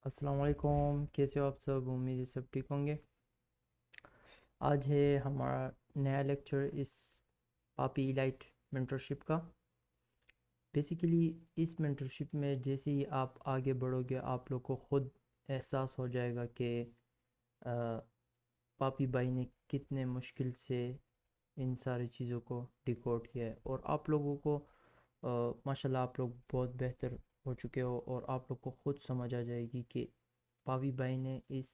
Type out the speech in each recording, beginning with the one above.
अस्सलाम वालेकुम, कैसे हो आप सब? उम्मीद है सब ठीक होंगे। आज है हमारा नया लेक्चर इस पापी इलाइट मेंटरशिप का। बेसिकली इस मेंटरशिप में जैसे ही आप आगे बढ़ोगे आप लोग को खुद एहसास हो जाएगा कि पापी भाई ने कितने मुश्किल से इन सारी चीज़ों को डिकोड किया है। और आप लोगों को माशाल्लाह आप लोग बहुत बेहतर हो चुके हो और आप लोग को खुद समझ आ जाएगी कि पापी भाई ने इस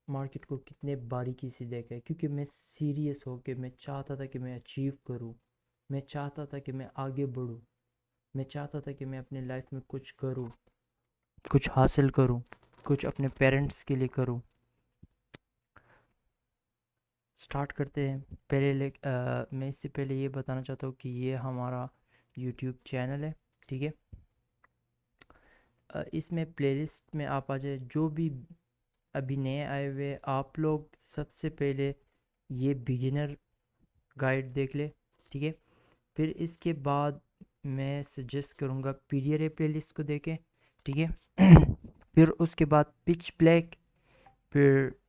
मार्केट को कितने बारीकी से देखा है। क्योंकि मैं सीरियस हो के मैं चाहता था कि मैं अचीव करूं, मैं चाहता था कि मैं आगे बढ़ूं, मैं चाहता था कि मैं अपने लाइफ में कुछ करूं, कुछ हासिल करूं, कुछ अपने पेरेंट्स के लिए करूं। स्टार्ट करते हैं। मैं इससे पहले ये बताना चाहता हूँ कि ये हमारा यूट्यूब चैनल है, ठीक है। इसमें प्लेलिस्ट में आप आ जाए, जो भी अभी नए आए हुए आप लोग सबसे पहले ये बिगिनर गाइड देख ले, ठीक है। फिर इसके बाद मैं सजेस्ट करूँगा पीडीआरए प्लेलिस्ट को देखें, ठीक है। फिर उसके बाद पिच ब्लैक, फिर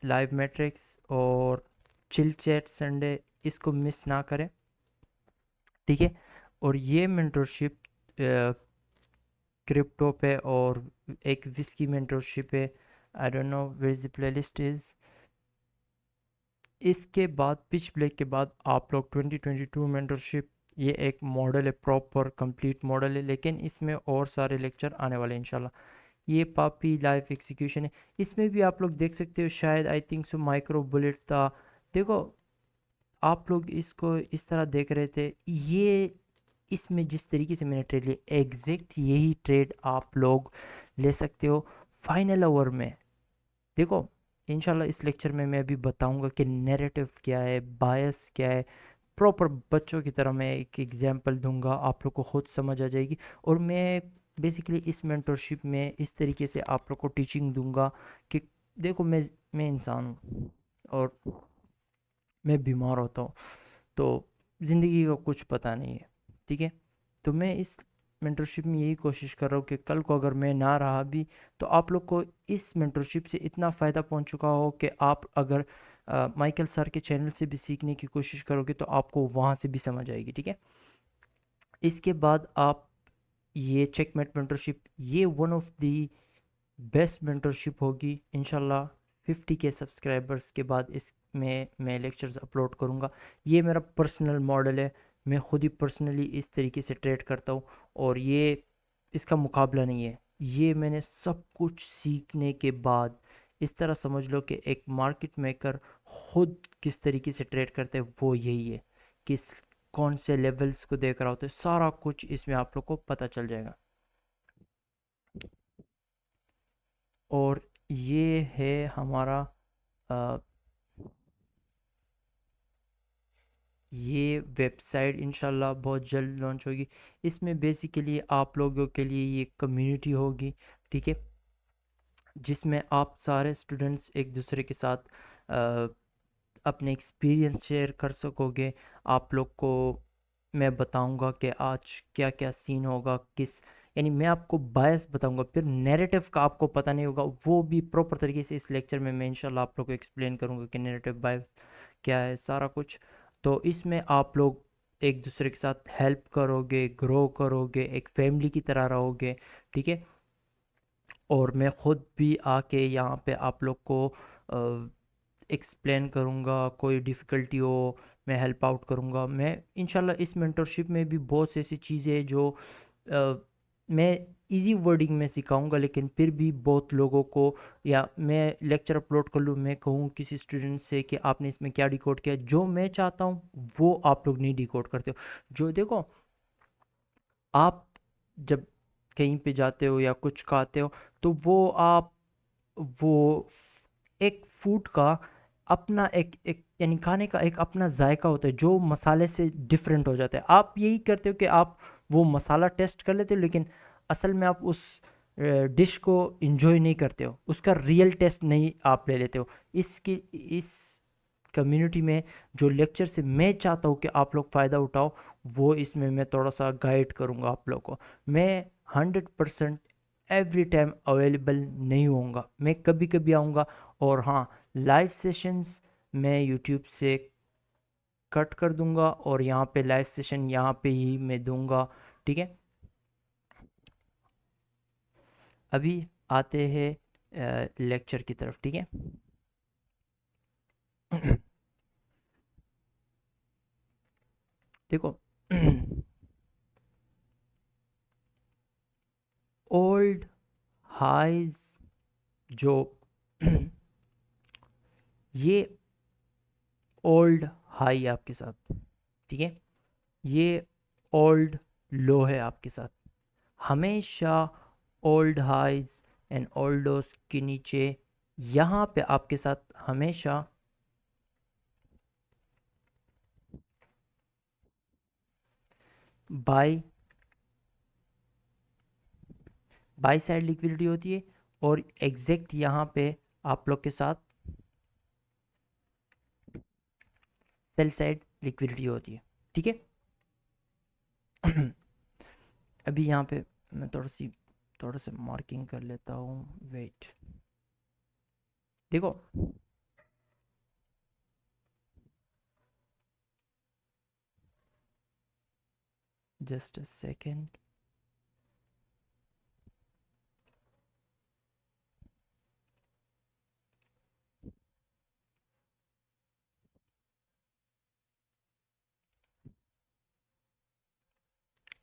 लाइव मैट्रिक्स और चिल चैट संडे, इसको मिस ना करें, ठीक है। और ये मेंटरशिप क्रिप्टो पे और एक विस्की मेंटरशिप है। I don't know where is the playlist is. इसके बाद पिच ब्लैक के बाद आप लोग 2022 मेंटरशिप, ये एक मॉडल है, प्रॉपर कंप्लीट मॉडल है, लेकिन इसमें और सारे लेक्चर आने वाले हैं इंशाल्लाह। ये पापी लाइफ एग्जीक्यूशन है, इसमें भी आप लोग देख सकते हो, शायद I think so micro bullet था। देखो, आप लोग इसको इस तरह देख रहे थे, ये इसमें जिस तरीके से मैंने ट्रेड लिया एग्जैक्ट यही ट्रेड आप लोग ले सकते हो फाइनल ओवर में। देखो, इंशाल्लाह इस लेक्चर में मैं अभी बताऊंगा कि नैरेटिव क्या है, बायस क्या है। प्रॉपर बच्चों की तरह मैं एक एग्जांपल दूंगा, आप लोग को खुद समझ आ जाएगी। और मैं बेसिकली इस मेंटरशिप में इस तरीके से आप लोग को टीचिंग दूंगा कि देखो, मैं इंसान हूँ और मैं बीमार होता हूँ, तो ज़िंदगी का कुछ पता नहीं है, ठीक है। तो मैं इस मेंटरशिप में यही कोशिश कर रहा हूँ कि कल को अगर मैं ना रहा भी तो आप लोग को इस मेंटरशिप से इतना फ़ायदा पहुँच चुका हो कि आप अगर माइकल सर के चैनल से भी सीखने की कोशिश करोगे तो आपको वहाँ से भी समझ आएगी, ठीक है। इसके बाद आप ये चेकमेट मेंटरशिप, ये one of the best mentorship होगी इंशाल्लाह। 50 के सब्सक्राइबर्स के बाद इसमें मैं लेक्चर्स अपलोड करूँगा। ये मेरा पर्सनल मॉडल है, मैं खुद ही पर्सनली इस तरीके से ट्रेड करता हूँ और ये इसका मुकाबला नहीं है। ये मैंने सब कुछ सीखने के बाद, इस तरह समझ लो कि एक मार्केट मेकर खुद किस तरीके से ट्रेड करते हैं वो यही है। किस कौन से लेवल्स को देख रहा होता है, सारा कुछ इसमें आप लोग को पता चल जाएगा। और ये है हमारा अ, ये वेबसाइट इंशाल्लाह बहुत जल्द लॉन्च होगी। इसमें बेसिकली आप लोगों के लिए ये कम्युनिटी होगी, ठीक है, जिसमें आप सारे स्टूडेंट्स एक दूसरे के साथ अ, अपने एक्सपीरियंस शेयर कर सकोगे। आप लोग को मैं बताऊंगा कि आज क्या क्या सीन होगा, किस, यानी मैं आपको बायस बताऊंगा। फिर नैरेटिव का आपको पता नहीं होगा, वो भी प्रॉपर तरीके से इस लेक्चर में मैं इंशाल्लाह आप लोग को एक्सप्लेन करूंगा कि नैरेटिव बायस क्या है, सारा कुछ। तो इसमें आप लोग एक दूसरे के साथ हेल्प करोगे, ग्रो करोगे, एक फैमिली की तरह रहोगे, ठीक है। और मैं खुद भी आके यहाँ पे आप लोग को एक्सप्लेन करूँगा, कोई डिफ़िकल्टी हो मैं हेल्प आउट करूँगा। मैं इंशाल्लाह इस मेंटरशिप में भी बहुत सी ऐसी चीज़ें हैं जो अ, मैं इजी वर्डिंग में सिखाऊंगा, लेकिन फिर भी बहुत लोगों को, या मैं लेक्चर अपलोड कर लूँ, मैं कहूँ किसी स्टूडेंट से कि आपने इसमें क्या डिकोड किया, जो मैं चाहता हूँ वो आप लोग नहीं डिकोड करते हो। जो देखो, आप जब कहीं पे जाते हो या कुछ खाते हो तो वो एक फूड का अपना एक एक यानी खाने का एक अपना जायका होता है जो मसाले से डिफरेंट हो जाता है। आप यही करते हो कि आप वो मसाला टेस्ट कर लेते हो, लेकिन असल में आप उस डिश को इंजॉय नहीं करते हो, उसका रियल टेस्ट नहीं आप ले लेते हो। इसकी इस कम्युनिटी में जो लेक्चर से मैं चाहता हूँ कि आप लोग फ़ायदा उठाओ, वो इसमें मैं थोड़ा सा गाइड करूँगा आप लोग को। मैं 100% एवरी टाइम अवेलेबल नहीं होऊंगा, मैं कभी कभी आऊँगा। और हाँ, लाइव सेशंस मैं यूट्यूब से कट कर दूंगा और यहाँ पे लाइव सेशन यहाँ पे ही मैं दूंगा, ठीक है। अभी आते हैं लेक्चर की तरफ, ठीक है। देखो, ओल्ड हाइज जो ये ओल्ड हाई आपके साथ, ठीक है, ये ओल्ड लो है आपके साथ। हमेशा old highs and old lows के नीचे यहाँ पे आपके साथ हमेशा बाय बाय साइड लिक्विडिटी होती है, और एग्जैक्ट यहाँ पे आप लोग के साथ सेल साइड लिक्विडिटी होती है, ठीक है। अभी यहाँ पे मैं थोड़ा सा मार्किंग कर लेता हूँ, वेट। देखो, जस्ट अ सेकेंड।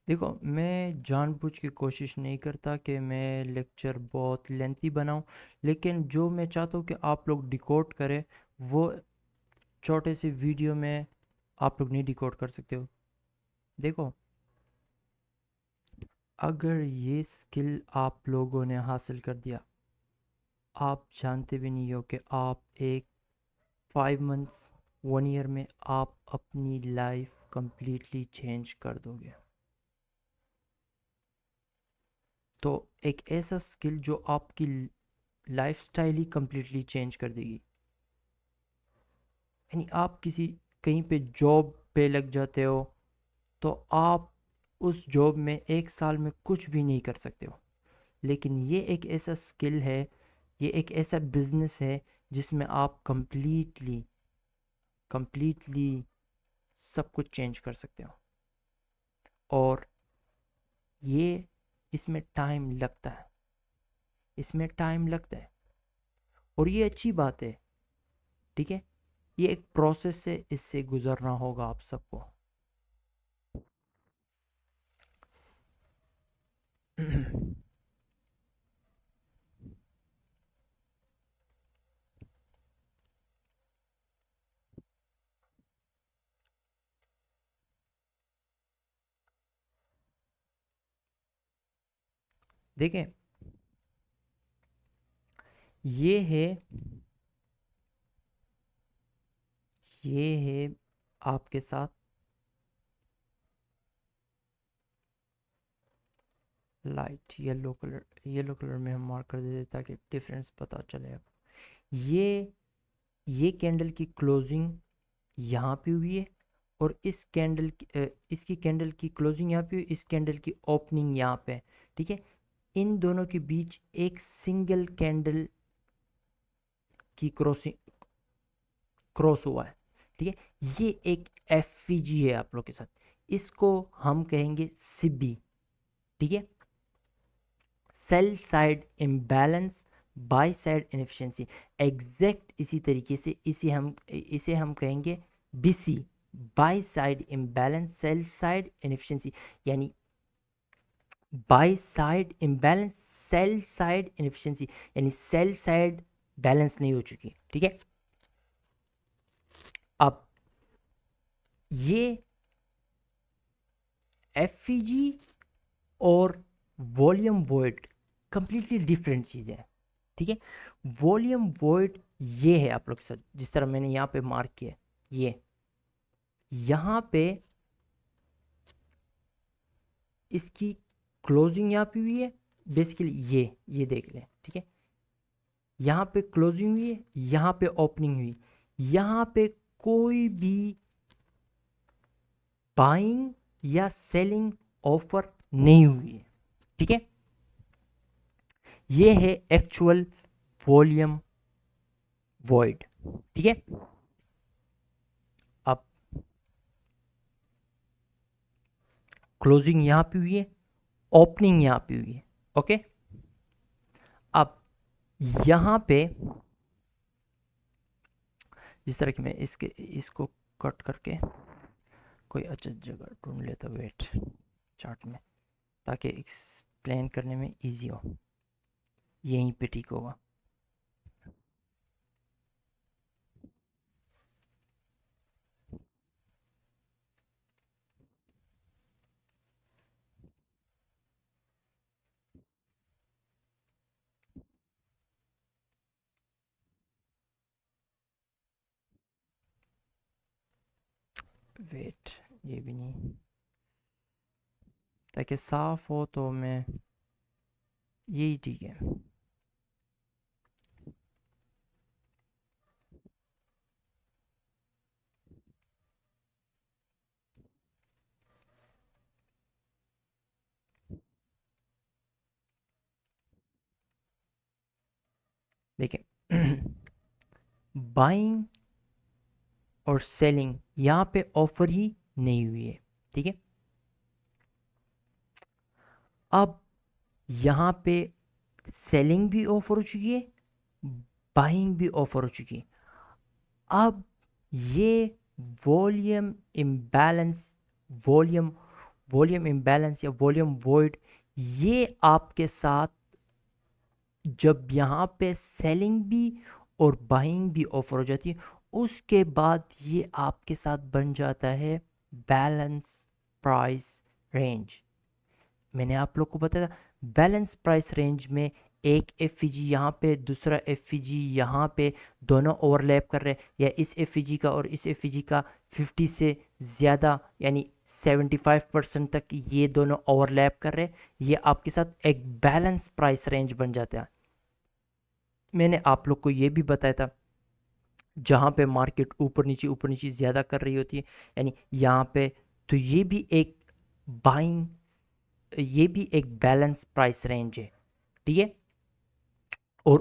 देखो, मैं जानबूझ के कोशिश नहीं करता कि मैं लेक्चर बहुत लेंथी बनाऊं, लेकिन जो मैं चाहता हूँ कि आप लोग डिकोड करें, वो छोटे से वीडियो में आप लोग नहीं डिकोड कर सकते हो। देखो, अगर ये स्किल आप लोगों ने हासिल कर दिया, आप जानते भी नहीं हो कि आप एक 5 मंथ्स 1 ईयर में आप अपनी लाइफ कंप्लीटली चेंज कर दोगे। तो एक ऐसा स्किल जो आपकी लाइफस्टाइल ही कंप्लीटली चेंज कर देगी। यानी आप किसी कहीं पे जॉब पे लग जाते हो, तो आप उस जॉब में 1 साल में कुछ भी नहीं कर सकते हो, लेकिन ये एक ऐसा स्किल है, ये एक ऐसा बिजनेस है जिसमें आप कंप्लीटली कंप्लीटली सब कुछ चेंज कर सकते हो। और ये इसमें टाइम लगता है, इसमें टाइम लगता है, और ये अच्छी बात है, ठीक है। ये एक प्रोसेस से इससे गुजरना होगा आप सबको। देखें, ये है ये है आपके साथ लाइट येलो कलर में हम मार्क कर देते ताकि डिफरेंस पता चले। अब ये कैंडल की क्लोजिंग यहाँ पे हुई है, और इस कैंडल की इसकी कैंडल की क्लोजिंग यहाँ पे हुई, इस कैंडल की ओपनिंग यहाँ पे है, ठीक है। इन दोनों के बीच एक सिंगल कैंडल की क्रॉस हुआ है, ठीक है। ये एक एफईजी है आप लोग के साथ, इसको हम कहेंगे सिबी, ठीक है। Sell side imbalance, buy side inefficiency, exact इसी तरीके से इसे हम कहेंगे BISI, buy side imbalance sell side inefficiency. यानी buy side imbalance sell side inefficiency, यानी सेल साइड बैलेंस नहीं हो चुकी, ठीक है। अब ये एफईजी और वॉल्यूम वॉइड कंप्लीटली डिफरेंट चीज़ें हैं, ठीक है। वॉल्यूम वॉइड ये है आप लोग के साथ, जिस तरह मैंने यहाँ पे मार्क किया, ये यहाँ पे इसकी क्लोजिंग यहाँ पे हुई है, बेसिकली ये देख लें, ठीक है। यहाँ पे क्लोजिंग हुई है, यहाँ पे ओपनिंग हुई, यहाँ पे कोई भी बाइंग या सेलिंग ऑफर नहीं हुई है, ठीक है। ये है एक्चुअल वॉल्यूम वॉइड, ठीक है। अब क्लोजिंग यहां पे हुई है, ओपनिंग यहां पे हुई है, ओके। अब यहां पे जिस तरह की मैं इसको कट करके कोई अच्छा जगह ढूंढ लेता, वेट, चार्ट में, ताकि एक्सप्लेन करने में इजी हो। यहीं पे ठीक होगा। वेट, ये भी नहीं, ताकि साफ हो तो मैं, यही ठीक है। देखिए बाइंग और सेलिंग यहाँ पे ऑफर ही नहीं हुई है, ठीक है। अब यहाँ पे सेलिंग भी ऑफर हो चुकी है, बाइंग भी ऑफर हो चुकी है। अब ये volume imbalance, volume volume imbalance या वॉल्यूम वॉइड, ये आपके साथ जब यहाँ पे सेलिंग भी और बाइंग भी ऑफर हो जाती है, उसके बाद ये आपके साथ बन जाता है बैलेंस प्राइस रेंज। मैंने आप लोग को बताया था, बैलेंस प्राइस रेंज में एक एफ यहाँ पे, दूसरा एफ यहाँ पे, दोनों ओवरलैप कर रहे हैं, या इस एफ का और इस एफ का 50 से ज़्यादा यानी 75% तक ये दोनों ओवरलैप कर रहे हैं, ये आपके साथ एक बैलेंस प्राइस रेंज बन जाता है। मैंने आप लोग को ये भी बताया था, जहाँ पे मार्केट ऊपर नीचे ज़्यादा कर रही होती है, यानी यहाँ पे, तो बाइंग ये भी एक बैलेंस प्राइस रेंज है, ठीक है। और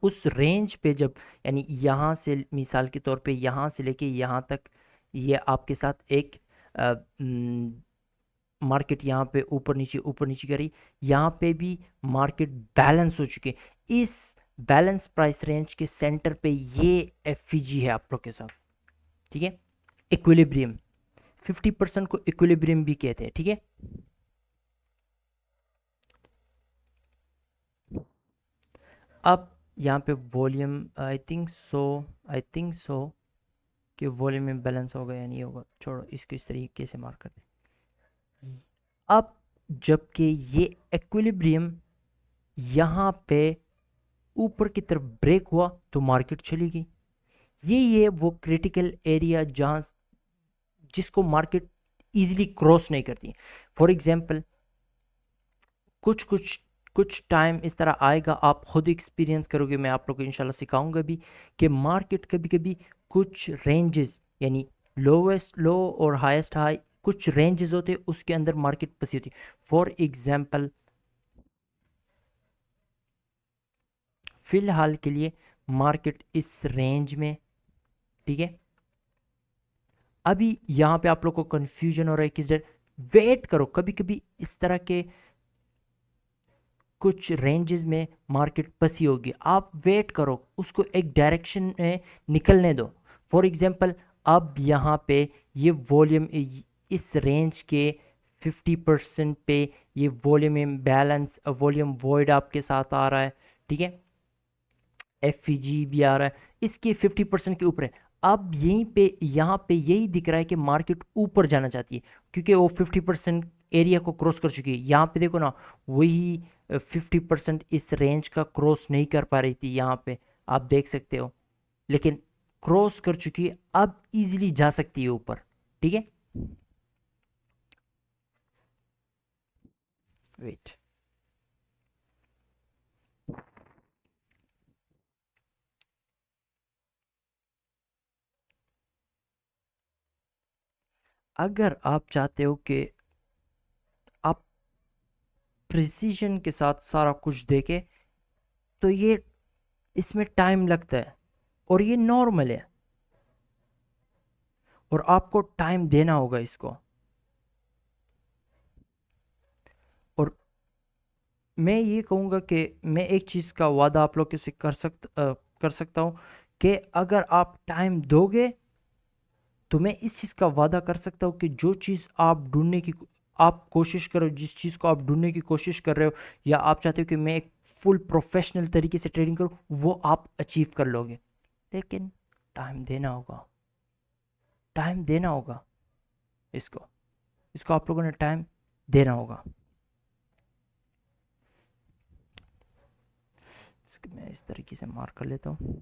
उस रेंज पे जब, यानी यहाँ से मिसाल के तौर पे यहाँ से लेके यहाँ तक, ये आपके साथ एक मार्केट यहाँ पे ऊपर नीचे करी, यहाँ पे भी मार्केट बैलेंस हो चुके। इस बैलेंस प्राइस रेंज के सेंटर पे ये एफ है आप लोग के साथ, ठीक है। इक्विलिब्रियम, 50% को इक्विलिब्रियम भी कहते हैं, ठीक है। अब यहाँ पे वॉल्यूम, आई थिंक सो कि वॉल्यूम में बैलेंस होगा या नहीं होगा, छोड़ो इसको, इस तरीके से मार्क करते हैं। अब जबकि ये इक्विलिब्रियम यहाँ पे ऊपर की तरफ ब्रेक हुआ तो मार्केट चली गई। ये वो क्रिटिकल एरिया जहाँ, जिसको मार्केट इजीली क्रॉस नहीं करती। फॉर एग्जांपल, कुछ कुछ कुछ टाइम इस तरह आएगा, आप खुद एक्सपीरियंस करोगे, मैं आप लोग को इंशाल्लाह सिखाऊंगा भी, कि मार्केट कभी कभी कुछ रेंजेस, यानी लोवेस्ट लो और हाईएस्ट हाई, कुछ रेंजेस होते हैं, उसके अंदर मार्केट फंसी होती है। फॉर एग्जांपल, फिलहाल के लिए मार्केट इस रेंज में, ठीक है। अभी यहाँ पे आप लोग को कंफ्यूजन हो रहा है किस डर, वेट करो, कभी कभी इस तरह के कुछ रेंजेस में मार्केट फंसी होगी, आप वेट करो, उसको एक डायरेक्शन में निकलने दो। फॉर एग्जांपल, अब यहाँ पे ये वॉल्यूम इस रेंज के 50% पे, ये वॉल्यूम इम्बैलेंस, वॉल्यूम वॉइड आपके साथ आ रहा है, ठीक है। एफ भी आ रहा है, इसके 50% के ऊपर है। अब यहीं पे, यहाँ पे यही दिख रहा है कि मार्केट ऊपर जाना चाहती है, क्योंकि वो 50% एरिया को क्रॉस कर चुकी है। यहाँ पे देखो ना, वही 50% इस रेंज का क्रॉस नहीं कर पा रही थी, यहाँ पे आप देख सकते हो, लेकिन क्रॉस कर चुकी है, अब इजीली जा सकती है ऊपर, ठीक है। वेट, अगर आप चाहते हो कि आप प्रिसीजन के साथ सारा कुछ देखें, तो ये इसमें टाइम लगता है और ये नॉर्मल है और आपको टाइम देना होगा इसको। और मैं ये कहूँगा कि मैं एक चीज़ का वादा आप लोग से कर सकता हूँ कि अगर आप टाइम दोगे तो मैं इस चीज़ का वादा कर सकता हूँ कि जो चीज़ आप कोशिश करो, जिस चीज़ को आप ढूंढने की कोशिश कर रहे हो या आप चाहते हो कि मैं एक फुल प्रोफेशनल तरीके से ट्रेडिंग करूँ, वो आप अचीव कर लोगे। लेकिन टाइम देना होगा, टाइम देना होगा इसको इसको आप लोगों ने टाइम देना होगा। मैं इस तरीके से मार्क कर लेता हूँ।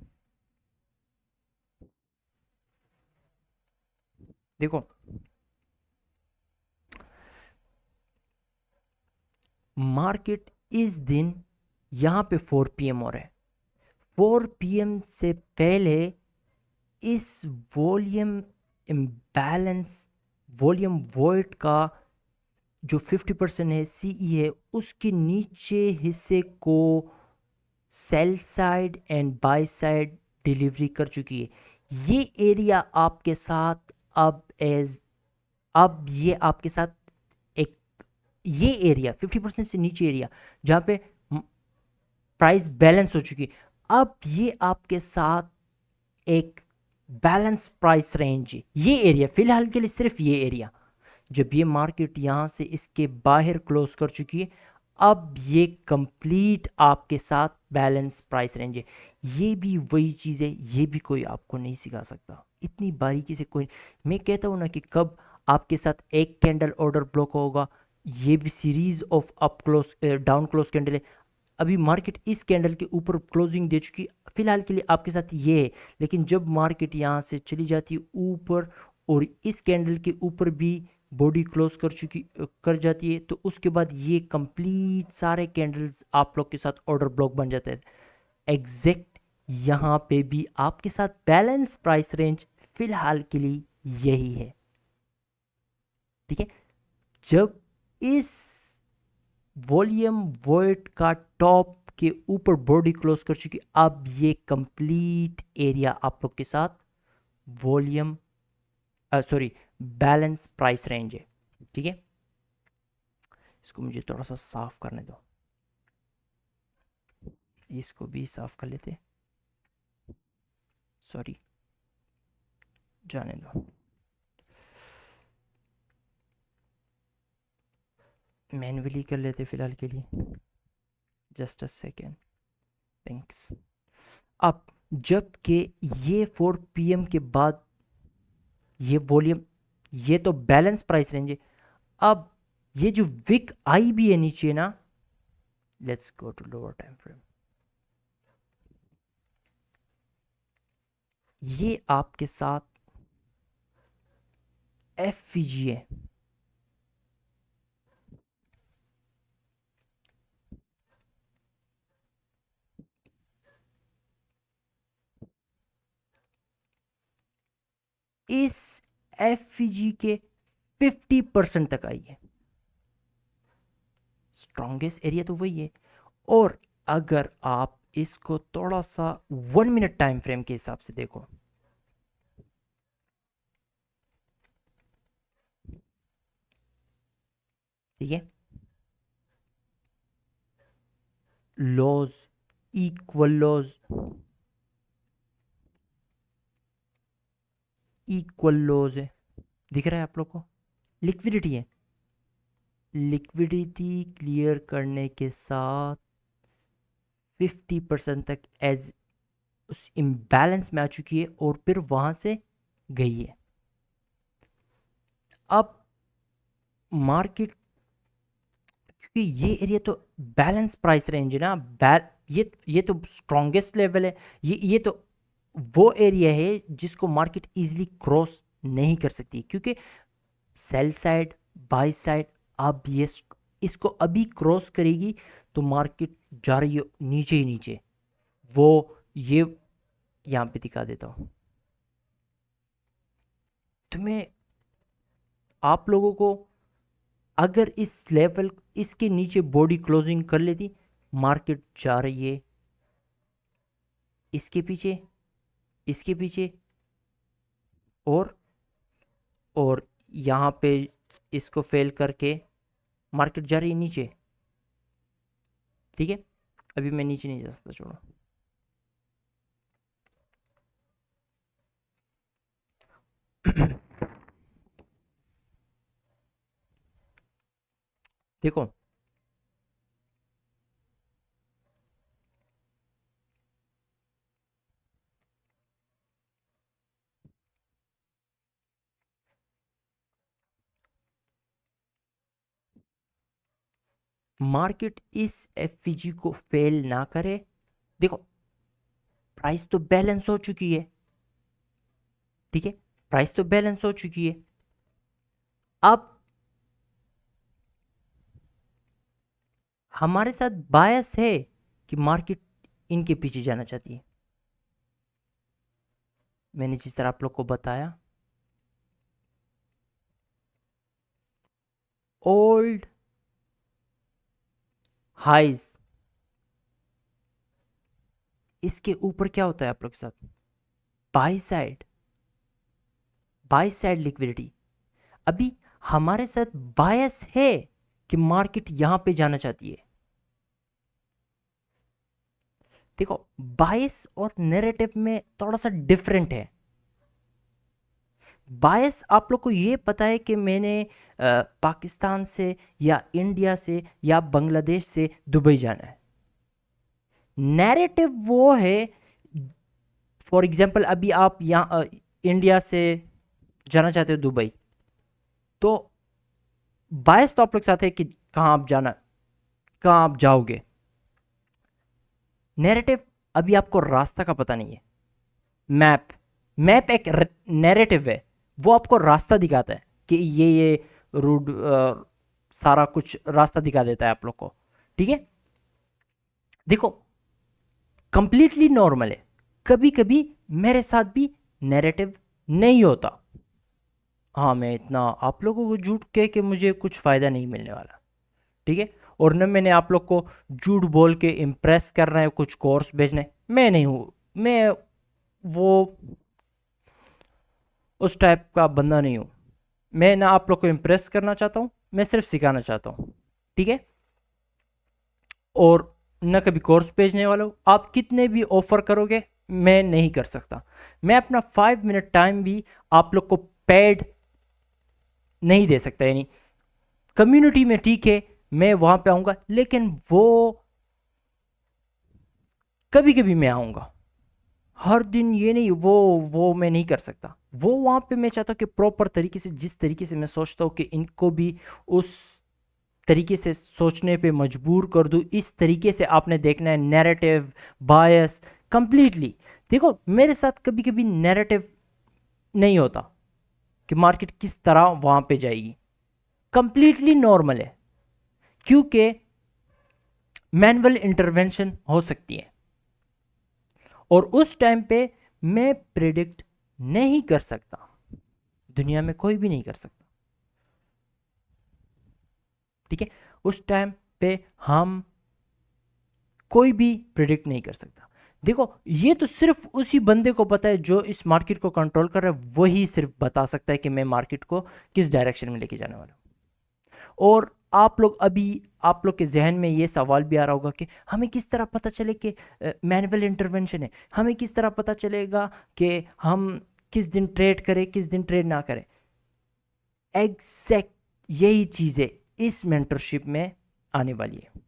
देखो, मार्केट इस दिन यहाँ पे 4 पीएम हो रहा है। 4 पीएम से पहले इस वॉल्यूम इम्बैलेंस, वॉल्यूम वॉइड का जो 50% है सीई है, उसके नीचे हिस्से को sell side and by side delivery कर चुकी है। ये एरिया आपके साथ अब ये आपके साथ एक, ये एरिया 50% से नीचे एरिया जहां पे प्राइस बैलेंस हो चुकी है, अब ये आपके साथ एक बैलेंस प्राइस रेंज है। ये एरिया फिलहाल के लिए सिर्फ ये एरिया, जब ये मार्केट यहां से इसके बाहर क्लोज कर चुकी है, अब ये कंप्लीट आपके साथ बैलेंस प्राइस रेंज है। ये भी वही चीज़ है, ये भी कोई आपको नहीं सिखा सकता इतनी बारीकी से कोई। मैं कहता हूं ना कि कब आपके साथ एक कैंडल ऑर्डर ब्लॉक होगा, ये भी series of up close down close candle है। अभी मार्केट इस कैंडल के ऊपर क्लोजिंग दे चुकी, फिलहाल के लिए आपके साथ ये है। लेकिन जब मार्केट यहाँ से चली जाती है ऊपर और इस कैंडल के ऊपर भी बॉडी क्लोज कर जाती है, तो उसके बाद ये कंप्लीट सारे कैंडल्स आप लोग के साथ ऑर्डर ब्लॉक बन जाता है। एग्जैक्ट यहाँ पे भी आपके साथ बैलेंस प्राइस रेंज फिलहाल के लिए यही है। ठीक है, जब इस वॉल्यूम वॉइड का टॉप के ऊपर बॉडी क्लोज कर चुकी, अब ये कंप्लीट एरिया आप लोग के साथ volume sorry balance price range है। ठीक है, इसको मुझे थोड़ा सा साफ करने दो, इसको भी साफ कर लेते, सॉरी जाने दो, मैन्युअली कर लेते फिलहाल के लिए, जस्ट अ सेकेंड, थैंक्स। अब जबकि ये 4 पीएम के बाद ये वॉल्यूम, ये तो बैलेंस प्राइस रेंज है। अब ये जो विक आई भी है नीचे ना, let's go to lower time frame, ये आपके साथ एफवीजी है। इस एफवीजी के 50% तक आई है, स्ट्रॉन्गेस्ट एरिया तो वही है। और अगर आप इसको थोड़ा सा 1 मिनट टाइम फ्रेम के हिसाब से देखो, ठीक है, lows, equal lows, equal lows है, दिख रहा है आप लोग को, लिक्विडिटी है, लिक्विडिटी क्लियर करने के साथ 50% तक एज उस इम्बैलेंस में आ चुकी है और फिर वहां से गई है। अब मार्केट, क्योंकि ये एरिया तो बैलेंस प्राइस रेंज है ना, ये तो स्ट्रॉन्गेस्ट लेवल है, ये तो वो एरिया है जिसको मार्केट इजीली क्रॉस नहीं कर सकती, क्योंकि सेल साइड बाय साइड, अब ये इसको अभी क्रॉस करेगी तो मार्केट जा रही है नीचे ही नीचे। वो ये यहां पे दिखा देता हूं तुम्हें, आप लोगों को, अगर इस लेवल इसके नीचे बॉडी क्लोजिंग कर लेती, मार्केट जा रही है इसके पीछे, इसके पीछे, और यहाँ पे इसको फेल करके मार्केट जा रही है नीचे। ठीक है, अभी मैं नीचे नहीं जा सकता, छोड़ो। देखो, मार्केट इस एफवीजी को फेल ना करे। देखो, प्राइस तो बैलेंस हो चुकी है, ठीक है, प्राइस तो बैलेंस हो चुकी है। अब हमारे साथ बायस है कि मार्केट इनके पीछे जाना चाहती है। मैंने जिस तरह आप लोग को बताया, ओल्ड हाइज, इसके ऊपर क्या होता है आप लोग के साथ? By side, by side liquidity. अभी हमारे साथ बायस है कि मार्केट यहां पे जाना चाहती है। देखो, बायस और नैरेटिव में थोड़ा सा डिफरेंट है। बायस आप लोग को ये पता है कि मैंने पाकिस्तान से या इंडिया से या बांग्लादेश से दुबई जाना है। नैरेटिव वो है, फॉर एग्जांपल अभी आप यहाँ इंडिया से जाना चाहते हो दुबई, तो बायस तो आप लोग के साथ है कि कहाँ आप जाना, कहाँ आप जाओगे। नैरेटिव, अभी आपको रास्ता का पता नहीं है। मैप, मैप एक नैरेटिव है, वो आपको रास्ता दिखाता है कि ये रूट, सारा कुछ रास्ता दिखा देता है आप लोग को। ठीक है, देखो, कंप्लीटली नॉर्मल है। कभी कभी मेरे साथ भी नैरेटिव नहीं होता। हाँ, मैं इतना आप लोगों को झूठ कह के मुझे कुछ फ़ायदा नहीं मिलने वाला, ठीक है। और न मैंने आप लोग को झूठ बोल के इम्प्रेस करना है, कुछ कोर्स भेजना है, मैं नहीं हूँ। मैं वो उस टाइप का बंदा नहीं हूँ। मैं ना आप लोग को इम्प्रेस करना चाहता हूँ, मैं सिर्फ सिखाना चाहता हूँ, ठीक है। और न कभी कोर्स भेजने वाला हूँ। आप कितने भी ऑफर करोगे, मैं नहीं कर सकता। मैं अपना 5 मिनट टाइम भी आप लोग को पेड नहीं दे सकता। यानी कम्युनिटी में ठीक है, मैं वहां पे आऊंगा, लेकिन वो कभी कभी मैं आऊंगा, हर दिन ये नहीं। वो मैं नहीं कर सकता। वो वहां पे मैं चाहता हूँ कि प्रॉपर तरीके से, जिस तरीके से मैं सोचता हूँ कि इनको भी उस तरीके से सोचने पे मजबूर कर दूं, इस तरीके से आपने देखना है। नैरेटिव, बायस, कंप्लीटली। देखो, मेरे साथ कभी कभी नैरेटिव नहीं होता कि मार्केट किस तरह वहां पे जाएगी, कंप्लीटली नॉर्मल है, क्योंकि मैनुअल इंटरवेंशन हो सकती है और उस टाइम पे मैं प्रिडिक्ट नहीं कर सकता। दुनिया में कोई भी नहीं कर सकता, ठीक है। उस टाइम पे हम कोई भी प्रिडिक्ट नहीं कर सकता। देखो, ये तो सिर्फ उसी बंदे को पता है जो इस मार्केट को कंट्रोल कर रहा है, वही सिर्फ बता सकता है कि मैं मार्केट को किस डायरेक्शन में लेके जाने वाला हूं। और आप लोग अभी, आप लोग के जहन में ये सवाल भी आ रहा होगा कि हमें किस तरह पता चले कि मैनुअल इंटरवेंशन है, हमें किस तरह पता चलेगा कि हम किस दिन ट्रेड करें, किस दिन ट्रेड ना करें। एग्जैक्ट यही चीज़ें इस मेंटरशिप में आने वाली है।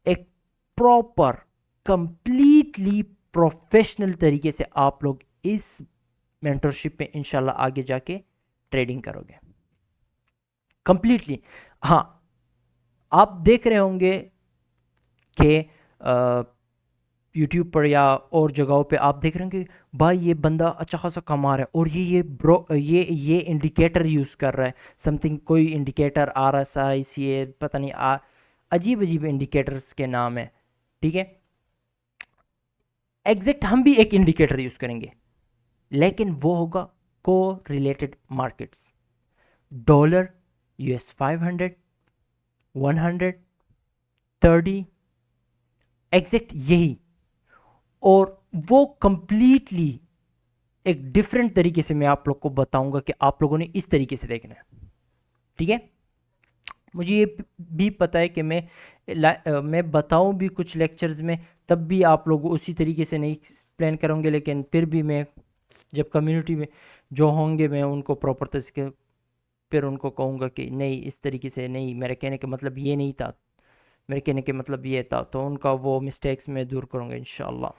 एक प्रॉपर, कंप्लीटली प्रोफेशनल तरीके से आप लोग इस मेंटरशिप में इंशाल्लाह आगे जाके ट्रेडिंग करोगे कंप्लीटली। हाँ, आप देख रहे होंगे कि यूट्यूब पर या और जगहों पे आप देख रहे होंगे, भाई ये बंदा अच्छा खासा कमा रहा है और ये ब्रो ये इंडिकेटर यूज़ कर रहा है, समथिंग, कोई इंडिकेटर RSI पता नहीं, अजीब अजीब इंडिकेटर्स के नाम है, ठीक है। एग्जैक्ट हम भी एक इंडिकेटर यूज़ करेंगे, लेकिन वो होगा को related markets, dollar, US 500, 100, 30, exact यही। और वो कंप्लीटली एक डिफरेंट तरीके से मैं आप लोग को बताऊंगा कि आप लोगों ने इस तरीके से देखना है, ठीक है। मुझे ये भी पता है कि मैं बताऊं भी कुछ लेक्चर्स में, तब भी आप लोग उसी तरीके से नहीं एक्सप्लेन करोगे, लेकिन फिर भी मैं जब कम्युनिटी में जो होंगे मैं उनको प्रॉपर तरीके फिर उनको कहूँगा कि नहीं इस तरीके से नहीं, मेरे कहने का मतलब ये नहीं था, मेरे कहने के मतलब ये था, तो उनका वो मिस्टेक्स मैं दूर करूँगा इंशाल्लाह।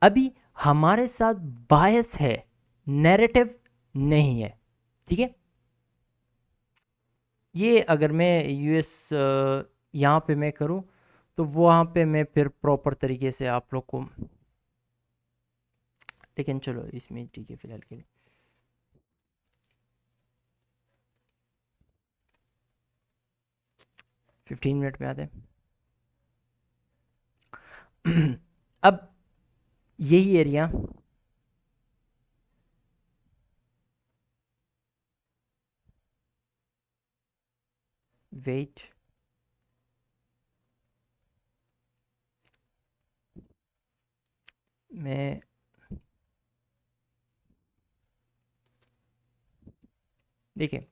अभी हमारे साथ बायस है, नैरेटिव नहीं है, ठीक है। ये अगर मैं यूएस यहाँ पे मैं करूँ तो वहाँ पे मैं फिर प्रॉपर तरीके से आप लोग को, लेकिन चलो इसमें ठीक है फिलहाल के लिए। 15 मिनट में आते हैं। अब यही एरिया वेट, मैं देखिए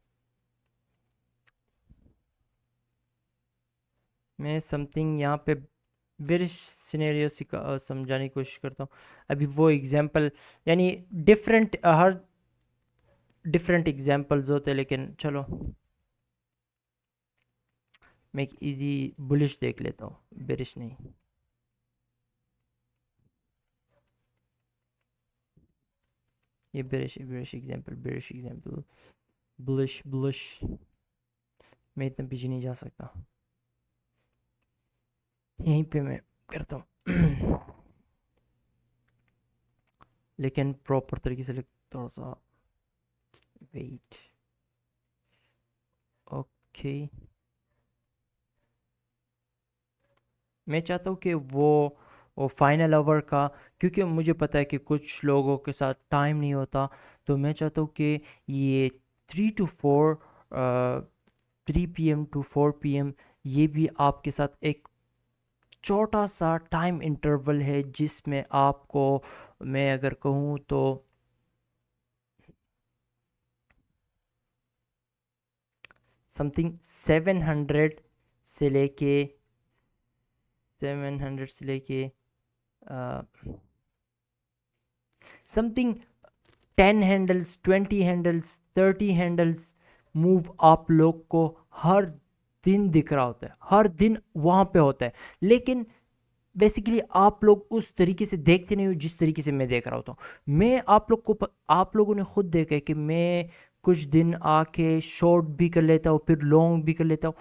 मैं समथिंग यहाँ पे बेरिश सिनेरियो समझाने की कोशिश करता हूँ। अभी वो एग्जांपल यानी डिफरेंट हर डिफरेंट एग्जांपल्स होते हैं, लेकिन चलो मैं एक इजी बुलिश देख लेता हूँ, बेरिश नहीं। ये bearish bearish example, bearish example, bullish bullish. मैं इतना पीछे नहीं जा सकता, यहीं पे मैं करता हूँ। लेकिन प्रॉपर तरीके से थोड़ा सा वेट, ओके। मैं चाहता हूँ कि वो फाइनल आवर का, क्योंकि मुझे पता है कि कुछ लोगों के साथ टाइम नहीं होता, तो मैं चाहता हूँ कि ये 3 to 4 3 PM to 4 PM ये भी आपके साथ एक छोटा सा टाइम इंटरवल है जिसमें आपको मैं अगर कहूँ तो समथिंग 700 से लेके 700 से लेके something 10 handles, 20 handles, 30 handles move आप लोग को हर दिन दिख रहा होता है, हर दिन वहाँ पे होता है, लेकिन बेसिकली आप लोग उस तरीके से देखते नहीं हो जिस तरीके से मैं देख रहा होता हूँ। मैं आप लोग को आप लोगों ने खुद देखा है कि मैं कुछ दिन आके शॉर्ट भी कर लेता हूँ, फिर लॉन्ग भी कर लेता हूँ।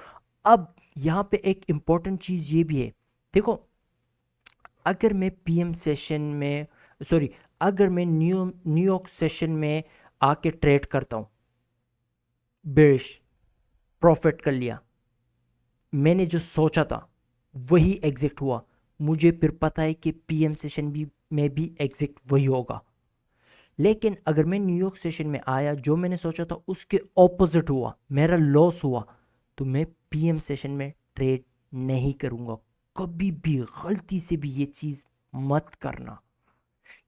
अब यहाँ पे एक इम्पॉर्टेंट चीज़ ये भी है, देखो अगर मैं पीएम सेशन में, सॉरी, अगर मैं न्यूयॉर्क सेशन में आके ट्रेड करता हूँ, बेरिश प्रॉफिट कर लिया, मैंने जो सोचा था वही एग्जिट हुआ, मुझे फिर पता है कि पीएम सेशन भी में भी एग्जिट वही होगा। लेकिन अगर मैं न्यूयॉर्क सेशन में आया, जो मैंने सोचा था उसके ऑपोजिट हुआ, मेरा लॉस हुआ, तो मैं पीएम सेशन में ट्रेड नहीं करूंगा। कभी भी गलती से भी ये चीज़ मत करना,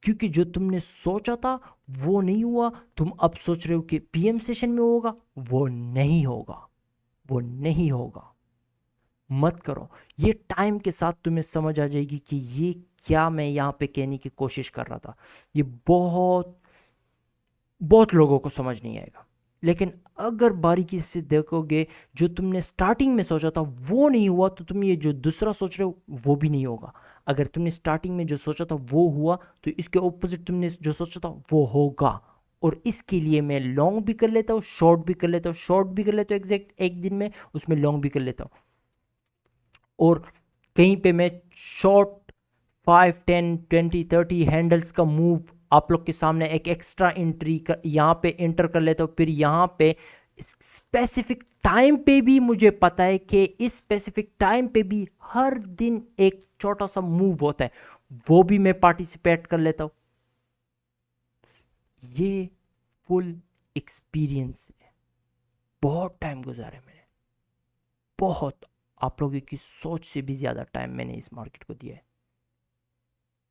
क्योंकि जो तुमने सोचा था वो नहीं हुआ, तुम अब सोच रहे हो कि पीएम सेशन में होगा, वो नहीं होगा, वो नहीं होगा। मत करो। ये टाइम के साथ तुम्हें समझ आ जाएगी कि ये क्या मैं यहाँ पे कहने की कोशिश कर रहा था। ये बहुत बहुत लोगों को समझ नहीं आएगा, लेकिन अगर बारीकी से देखोगे, जो तुमने स्टार्टिंग में सोचा था वो नहीं हुआ, तो तुम ये जो दूसरा सोच रहे हो वो भी नहीं होगा। अगर तुमने स्टार्टिंग में जो सोचा था वो हुआ, तो इसके ऑपोजिट तुमने जो सोचा था वो होगा। और इसके लिए मैं लॉन्ग भी कर लेता हूँ, शॉर्ट भी कर लेता हूँ, शॉर्ट भी कर लेता हूँ एग्जैक्ट एक दिन में, उसमें लॉन्ग भी कर लेता हूँ। और कहीं पे मैं शॉर्ट 5 10 20 30 हैंडल्स का मूव आप लोग के सामने एक एक्स्ट्रा एंट्री कर यहाँ पे एंटर कर लेता हूँ। फिर यहाँ पे स्पेसिफिक टाइम पे भी मुझे पता है कि इस स्पेसिफिक टाइम पे भी हर दिन एक छोटा सा मूव होता है, वो भी मैं पार्टिसिपेट कर लेता हूँ। ये फुल एक्सपीरियंस है, बहुत टाइम गुजारे मैंने, बहुत। आप लोगों की सोच से भी ज़्यादा टाइम मैंने इस मार्केट को दिया है,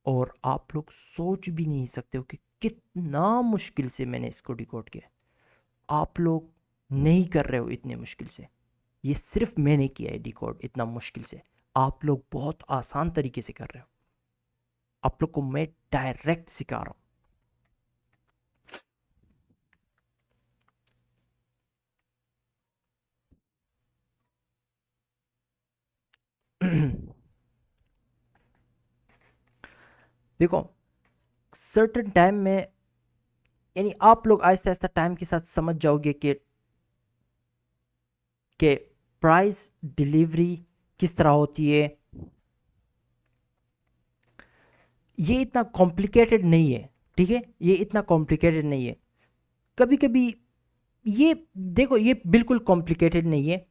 और आप लोग सोच भी नहीं सकते हो कि कितना मुश्किल से मैंने इसको डिकोड किया है। आप लोग नहीं कर रहे हो इतने मुश्किल से, ये सिर्फ मैंने किया है डिकोड इतना मुश्किल से। आप लोग बहुत आसान तरीके से कर रहे हो। आप लोग को मैं डायरेक्ट सिखा रहा हूँ। देखो, सर्टेन टाइम में, यानी आप लोग आहिस्ता आहिस्ता टाइम के साथ समझ जाओगे कि प्राइस डिलीवरी किस तरह होती है। ये इतना कॉम्प्लिकेटेड नहीं है, ठीक है, ये इतना कॉम्प्लिकेटेड नहीं है। कभी कभी ये, देखो, ये बिल्कुल कॉम्प्लिकेटेड नहीं है।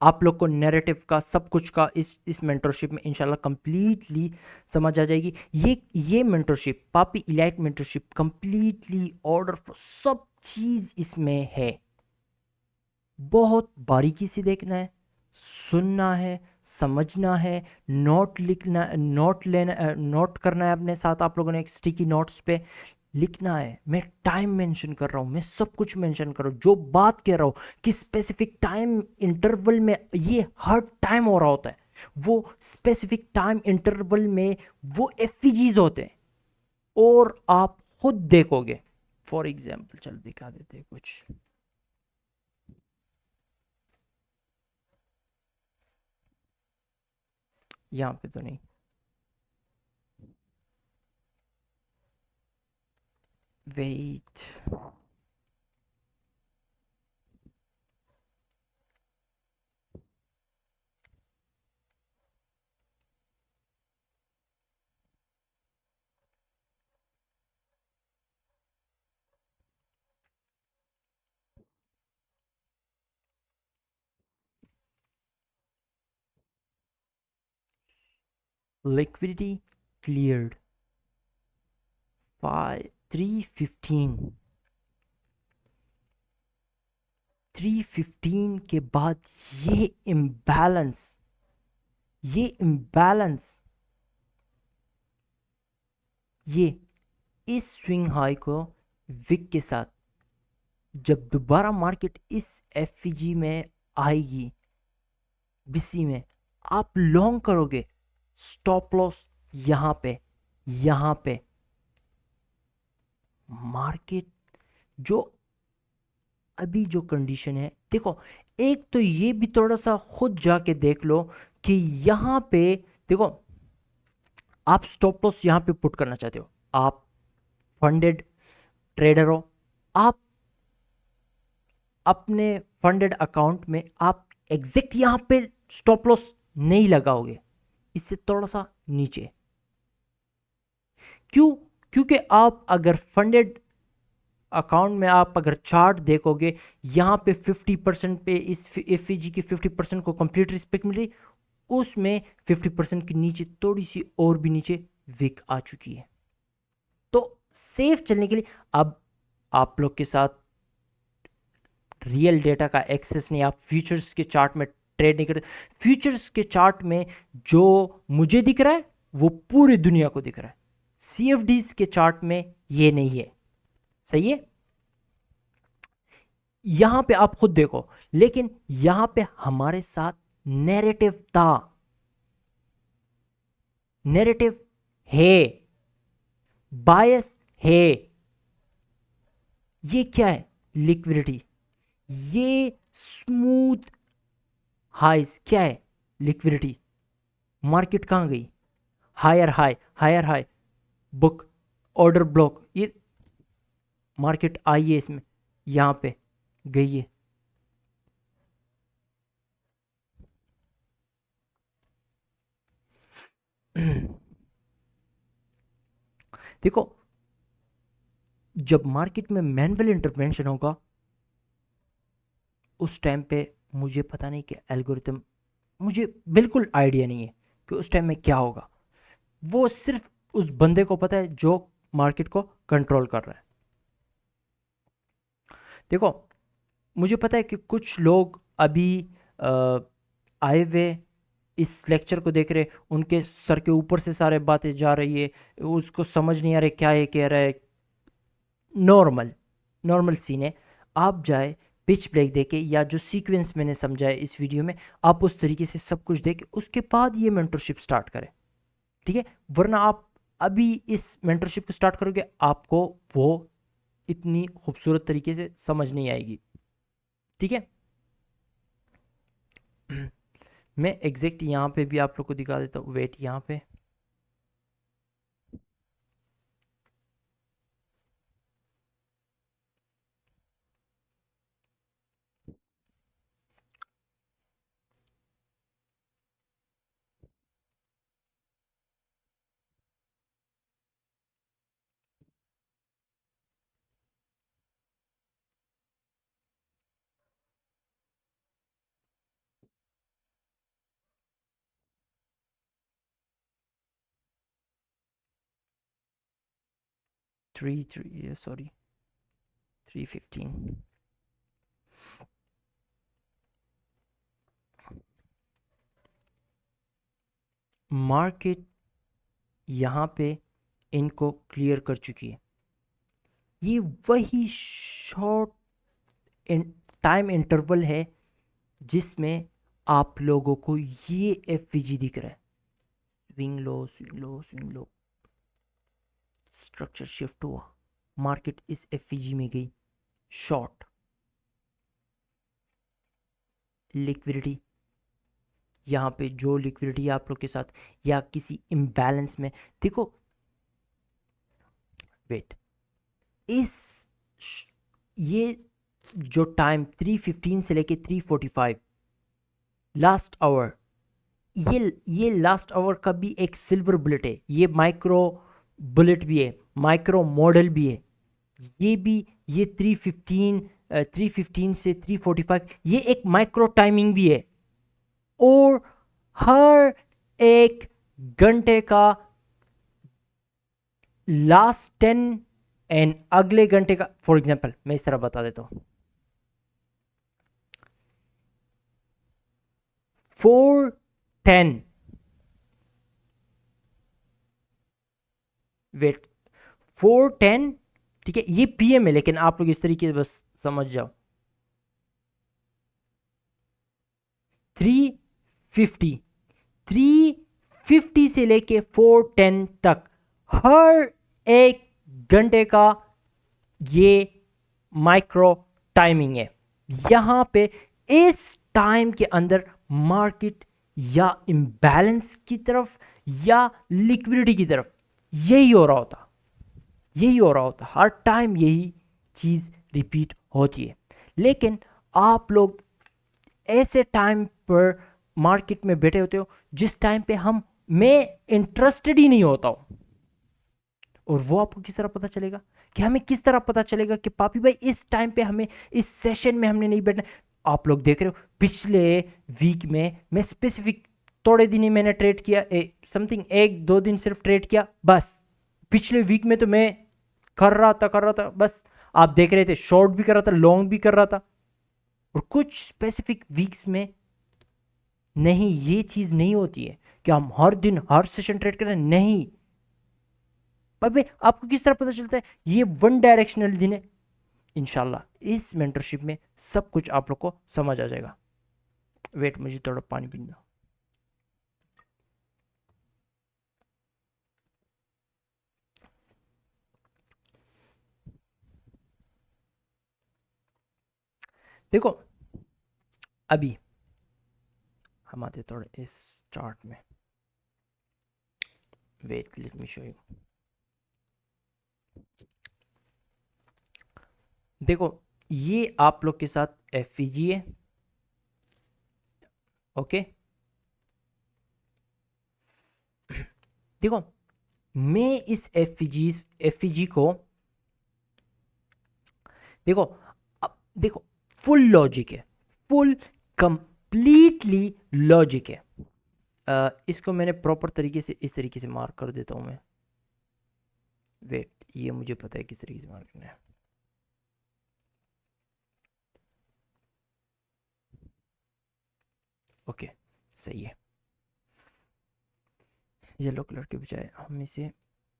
आप लोग को नैरेटिव का, सब कुछ का इस मेंटरशिप में इंशाल्लाह कंप्लीटली समझ आ जाएगी। ये मेंटरशिप, पापी elite mentorship, completely order for, सब चीज़ इसमें है। बहुत बारीकी से देखना है, सुनना है, समझना है, नोट लिखना, नोट लेना, नोट करना है अपने साथ। आप लोगों ने एक स्टिकी नोट्स पे लिखना है। मैं टाइम मेंशन कर रहा हूँ, मैं सब कुछ मेंशन कर रहा हूँ, जो बात कह रहा हूँ कि स्पेसिफिक टाइम इंटरवल में ये हर टाइम हो रहा होता है, वो स्पेसिफिक टाइम इंटरवल में वो एफईजीज होते हैं, और आप खुद देखोगे। फॉर एग्जाम्पल चल दिखा देते हैं कुछ। यहाँ पे तो नहीं, वेट, liquidity cleared 315, 315 के बाद ये इम्बैलेंस, ये इम्बैलेंस, ये इस स्विंग हाई को विक के साथ जब दोबारा मार्केट इस एफईजी में आएगी, बीसी में, आप लॉन्ग करोगे। स्टॉप लॉस यहां पे, यहां पे। मार्केट जो अभी जो कंडीशन है, देखो, एक तो ये भी थोड़ा सा खुद जाके देख लो कि यहां पे, देखो, आप स्टॉप लॉस यहां पे पुट करना चाहते हो, आप फंडेड ट्रेडर हो, आप अपने फंडेड अकाउंट में आप एग्जैक्ट यहां पे स्टॉप लॉस नहीं लगाओगे, इससे थोड़ा सा नीचे। क्यों? क्योंकि आप अगर फंडेड अकाउंट में, आप अगर चार्ट देखोगे, यहां पे 50% पे इस एफईजी की 50% को कंप्लीट रिस्पेक्ट मिल रही, उसमें 50% के नीचे थोड़ी सी और भी नीचे विक आ चुकी है। तो सेफ चलने के लिए, अब आप लोग के साथ रियल डेटा का एक्सेस नहीं, आप फ्यूचर्स के चार्ट में ट्रेड नहीं करते। फ्यूचर्स के चार्ट में जो मुझे दिख रहा है वो पूरी दुनिया को दिख रहा है, सीएफडीज के चार्ट में ये नहीं है। सही है? यहां पे आप खुद देखो, लेकिन यहां पे हमारे साथ नैरेटिव था, नैरेटिव है, बायस है। ये क्या है? लिक्विडिटी। ये स्मूथ हाइज क्या है? लिक्विडिटी। मार्केट कहां गई? Higher high, higher high, book, order block, ये मार्केट आई है इसमें, यहां पे गई है। देखो, जब मार्केट में मैनुअल इंटरवेंशन होगा, उस टाइम पे मुझे पता नहीं कि एल्गोरिथम, मुझे बिल्कुल आइडिया नहीं है कि उस टाइम में क्या होगा। वो सिर्फ उस बंदे को पता है जो मार्केट को कंट्रोल कर रहा है। देखो, मुझे पता है कि कुछ लोग अभी आए हुए इस लेक्चर को देख रहे, उनके सर के ऊपर से सारे बातें जा रही है, उसको समझ नहीं आ रहे क्या ये कह रहा है। नॉर्मल नॉर्मल सीन है। आप जाए पिच ब्रेक देके, या जो सीक्वेंस मैंने समझाया इस वीडियो में, आप उस तरीके से सब कुछ देखे उसके बाद ये मेंटरशिप स्टार्ट करें, ठीक है। वरना आप अभी इस मेंटरशिप को स्टार्ट करोगे, आपको वो इतनी खूबसूरत तरीके से समझ नहीं आएगी, ठीक है। मैं एग्जैक्ट यहाँ पे भी आप लोग को दिखा देता हूँ, वेट यहाँ पे। Three sorry 315। मार्केट यहाँ पे इनको क्लियर कर चुकी है। ये वही शॉर्ट टाइम इंटरवल है जिसमें आप लोगों को ये एफवीजी दिख रहा है, swing low swing low swing low, structure shift हुआ, मार्केट इस एफवीजी में गई शॉर्ट। लिक्विडिटी यहाँ पे जो लिक्विडिटी आप लोग के साथ या किसी इम्बैलेंस में, देखो वेट, इस ये जो टाइम 315 से लेके 345 लास्ट आवर, ये लास्ट आवर का भी एक सिल्वर बुलेट है, ये माइक्रो बुलेट भी है, माइक्रो मॉडल भी है, ये भी, ये 315 से 345 ये एक माइक्रो टाइमिंग भी है। और हर एक घंटे का लास्ट 10 एंड अगले घंटे का, फॉर एग्जांपल मैं इस तरह बता देता हूं, 410 वेट 410, ठीक है, ये पीएम है, लेकिन आप लोग इस तरीके से बस समझ जाओ। 350 350 से लेके 410 तक हर एक घंटे का ये माइक्रो टाइमिंग है। यहां पे इस टाइम के अंदर मार्केट या इम्बैलेंस की तरफ या लिक्विडिटी की तरफ यही हो रहा होता, यही हो रहा होता, हर टाइम यही चीज रिपीट होती है। लेकिन आप लोग ऐसे टाइम पर मार्केट में बैठे होते हो जिस टाइम पे हम मैं इंटरेस्टेड ही नहीं होता हूं। और वो आपको किस तरह पता चलेगा, कि हमें किस तरह पता चलेगा कि पापी भाई इस टाइम पे हमें, इस सेशन में हमने नहीं बैठना। आप लोग देख रहे हो पिछले वीक में मैं स्पेसिफिक थोड़े दिन ही मैंने ट्रेड किया, समथिंग एक दो दिन सिर्फ ट्रेड किया बस। पिछले वीक में तो मैं कर रहा था बस। आप देख रहे थे शॉर्ट भी कर रहा था, लॉन्ग भी कर रहा था। और कुछ स्पेसिफिक वीक्स में नहीं, ये चीज नहीं होती है कि हम हर दिन हर सेशन ट्रेड करें, नहीं। भाई आपको किस तरह पता चलता है, ये वन डायरेक्शनल दिन है। इंशाल्लाह इस मेंटरशिप में सब कुछ आप लोग को समझ आ जाएगा। वेट, मुझे थोड़ा पानी पीने दो। देखो अभी हम आते थोड़े इस चार्ट में, wait let me show you. देखो ये आप लोग के साथ एफईजी है, ओके। देखो मैं इस एफईजी को, देखो अब देखो, फुल लॉजिक है, फुल कंप्लीटली लॉजिक है। इसको मैंने प्रॉपर तरीके से इस तरीके से मार्क कर देता हूं मैं। वेट, ये मुझे पता है किस तरीके से मार्क करना है। ओके सही है। येलो कलर के बजाय हम इसे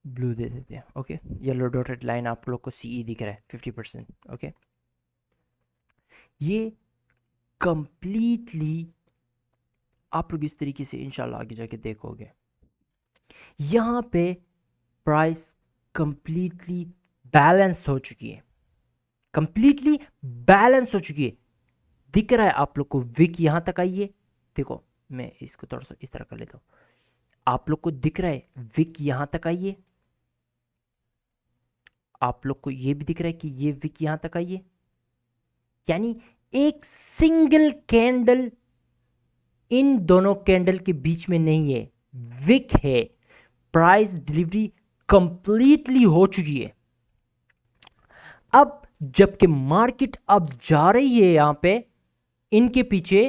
ब्लू दे देते हैं। ओके, येलो डॉटेड लाइन आप लोग को सीई दिख रहा है 50%। ओके, ये कंप्लीटली आप लोग इस तरीके से इंशाल्लाह आगे जाके देखोगे। यहाँ पे प्राइस कंप्लीटली बैलेंस हो चुकी है, कंप्लीटली बैलेंस हो चुकी है। दिख रहा है आप लोग को विक यहां तक आई है। देखो मैं इसको थोड़ा सा इस तरह कर लेता हूं, आप लोग को दिख रहा है विक यहां तक आई है, आप लोग को ये भी दिख रहा है कि ये विक यहां तक आई है। यानी एक सिंगल कैंडल इन दोनों कैंडल के बीच में नहीं है, विक है। प्राइस डिलीवरी कंप्लीटली हो चुकी है। अब जबकि मार्केट अब जा रही है यहां पे इनके पीछे,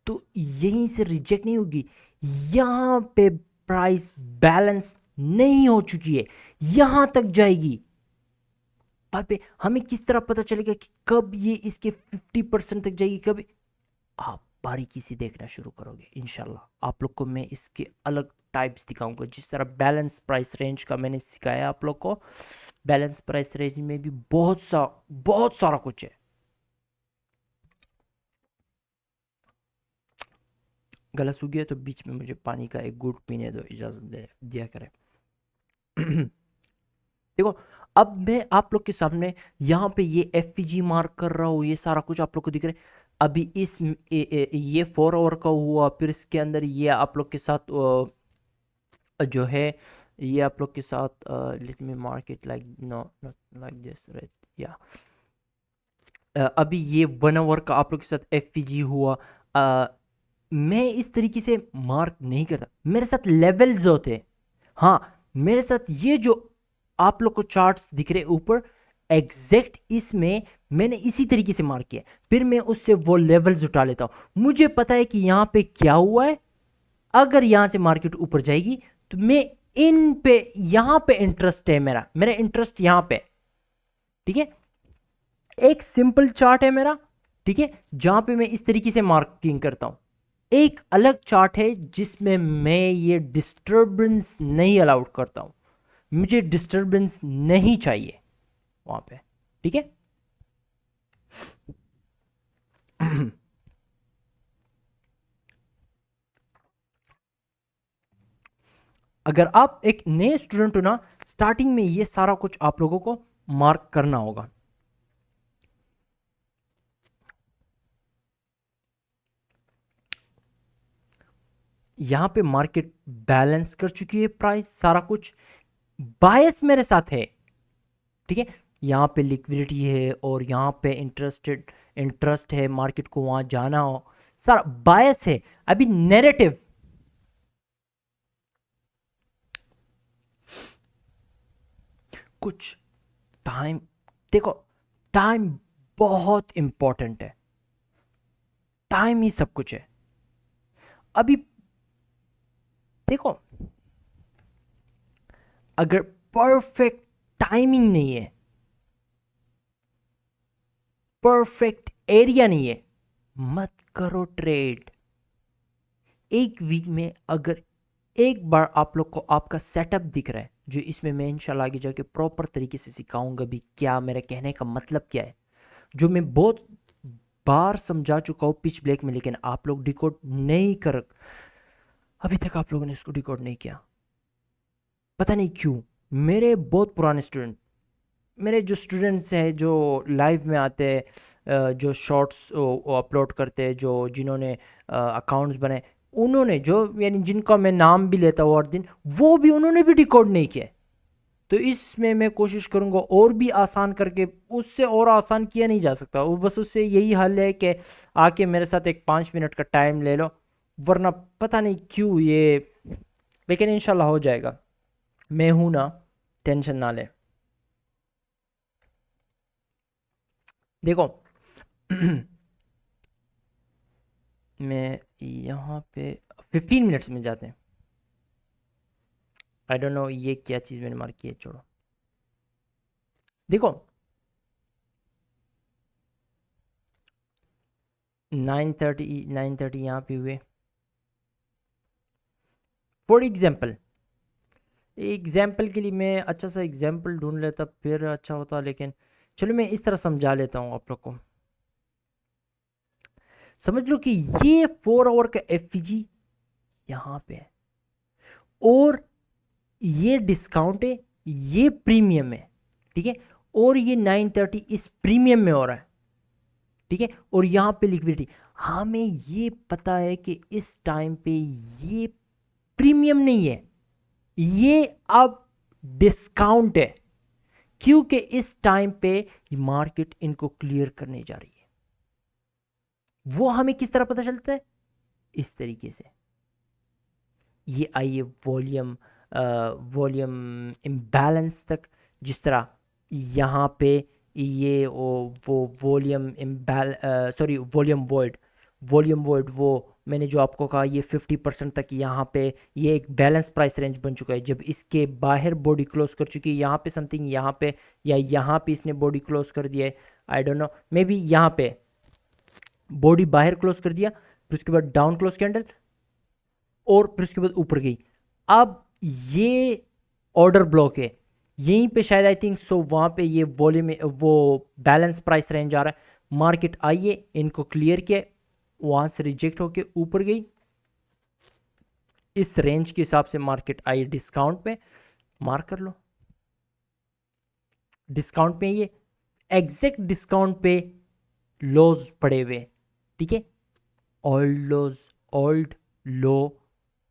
तो यहीं से रिजेक्ट नहीं होगी। यहां पे प्राइस बैलेंस नहीं हो चुकी है, यहां तक जाएगी। पे हमें किस तरह पता चलेगा कि कब ये इसके 50% तक जाएगी, कब? आप बारीकी से देखना शुरू करोगे इंशाल्लाह। आप लोग को मैं इसके अलग टाइप्स दिखाऊंगा, जिस तरह बैलेंस प्राइस रेंज का मैंने सिखाया आप लोग को। बैलेंस प्राइस रेंज में भी बहुत सारा कुछ है। गला सूख गया तो बीच में मुझे पानी का एक घूंट पीने दो, इजाजत दे दिया करें। देखो अब मैं आप लोग के सामने यहाँ पे ये एफपीजी मार्क कर रहा हूँ, ये सारा कुछ आप लोग को दिख रहा है। अभी इस ये 4 आवर का हुआ, फिर इसके अंदर ये आप लोग के साथ जो है ये आप लोग के साथ let me mark it like no not like this right या अभी ये 1 आवर का आप लोग के साथ एफपीजी हुआ। मैं इस तरीके से मार्क नहीं करता, मेरे साथ लेवल्स होते हैं। हाँ, मेरे साथ ये जो आप लोग को चार्ट्स दिख रहे ऊपर, एग्जैक्ट इसमें मैंने इसी तरीके से मार्क किया, फिर मैं उससे वो लेवल्स उठा लेता हूं। मुझे पता है कि यहां पे क्या हुआ है। अगर यहां से मार्केट ऊपर जाएगी तो मैं इन पे यहां पे इंटरेस्ट है, मेरा इंटरेस्ट यहां पे। ठीक है, एक सिंपल चार्ट है मेरा, ठीक है, जहां पे मैं इस तरीके से मार्किंग करता हूं। एक अलग चार्ट है जिसमें मैं ये डिस्टरबेंस नहीं अलाउड करता हूं, मुझे डिस्टरबेंस नहीं चाहिए वहां पे। ठीक है, अगर आप एक नए स्टूडेंट हो ना, स्टार्टिंग में ये सारा कुछ आप लोगों को मार्क करना होगा। यहां पे मार्केट बैलेंस कर चुकी है, प्राइस सारा कुछ बायस मेरे साथ है। ठीक है, यहां पे लिक्विडिटी है और यहां पे इंटरेस्ट है, मार्केट को वहां जाना हो, सारा बायस है। अभी नैरेटिव कुछ टाइम, देखो टाइम बहुत इंपॉर्टेंट है, टाइम ही सब कुछ है। अभी देखो अगर परफेक्ट टाइमिंग नहीं है, परफेक्ट एरिया नहीं है, मत करो ट्रेड। एक वीक में अगर एक बार आप लोग को आपका सेटअप दिख रहा है, जो इसमें मैं इंशाल्लाह आगे जाके प्रॉपर तरीके से सिखाऊंगा भी, क्या मेरा कहने का मतलब क्या है, जो मैं बहुत बार समझा चुका हूँ पिच ब्लैक में, लेकिन आप लोग डिकोड नहीं कर, अभी तक आप लोगों ने इसको डिकोड नहीं किया, पता नहीं क्यों। मेरे बहुत पुराने स्टूडेंट, मेरे जो स्टूडेंट्स हैं जो लाइव में आते हैं, जो शॉर्ट्स अपलोड करते हैं, जो जिन्होंने अकाउंट्स बनाए, उन्होंने जो यानी जिनका मैं नाम भी लेता हूँ और दिन, वो भी उन्होंने भी डिकोड नहीं किया। तो इसमें मैं कोशिश करूँगा और भी आसान करके, उससे और आसान किया नहीं जा सकता, वो बस उससे यही हल है कि आके मेरे साथ एक 5 मिनट का टाइम ले लो, वरना पता नहीं क्यों ये, लेकिन इंशाल्लाह हो जाएगा। मैं हूं ना, टेंशन ना ले। देखो मैं यहाँ पे 15 मिनट्स में जाते हैं। आई डोंट नो ये क्या चीज़ मैंने मार्क की है, छोड़ो। देखो 930 यहाँ पे हुए। फॉर एग्जाम्पल के लिए मैं अच्छा सा एग्जाम्पल ढूंढ लेता फिर अच्छा होता, लेकिन चलो मैं इस तरह समझा लेता हूँ आप लोग को। समझ लो कि ये 4 आवर का एफपीजी यहाँ पे है और ये डिस्काउंट है, ये प्रीमियम है, ठीक है, और ये 930 इस प्रीमियम में हो रहा है, ठीक है, और यहाँ पे लिक्विडिटी। हमें ये पता है कि इस टाइम पे ये प्रीमियम नहीं है, ये अब डिस्काउंट है, क्योंकि इस टाइम पे मार्केट इनको क्लियर करने जा रही है। वो हमें किस तरह पता चलता है? इस तरीके से ये आइए वॉल्यूम इम्बैलेंस तक, जिस तरह यहाँ पे ये वो वॉल्यूम वॉल्यूम वॉइड वो मैंने जो आपको कहा ये 50% तक यहाँ पे ये एक बैलेंस प्राइस रेंज बन चुका है। जब इसके बाहर बॉडी क्लोज कर चुकी है यहाँ पे समथिंग, यहाँ पे या यहाँ पे इसने बॉडी क्लोज कर दिया है, I don't no, may be यहाँ पे बॉडी बाहर क्लोज कर दिया, फिर उसके बाद डाउन क्लोज कैंडल और फिर उसके बाद ऊपर गई। अब ये ऑर्डर ब्लॉक है यहीं पे शायद, आई थिंक सो वहां पे ये वॉल्यूम वो बैलेंस प्राइस रेंज आ रहा है। मार्केट आइए इनको क्लियर किया, वहां से रिजेक्ट होके ऊपर गई, इस रेंज के हिसाब से मार्केट आई डिस्काउंट पे, मार्क कर लो डिस्काउंट पे, ये एग्जैक्ट डिस्काउंट पे लॉज पड़े हुए, ठीक है, ओल्ड लो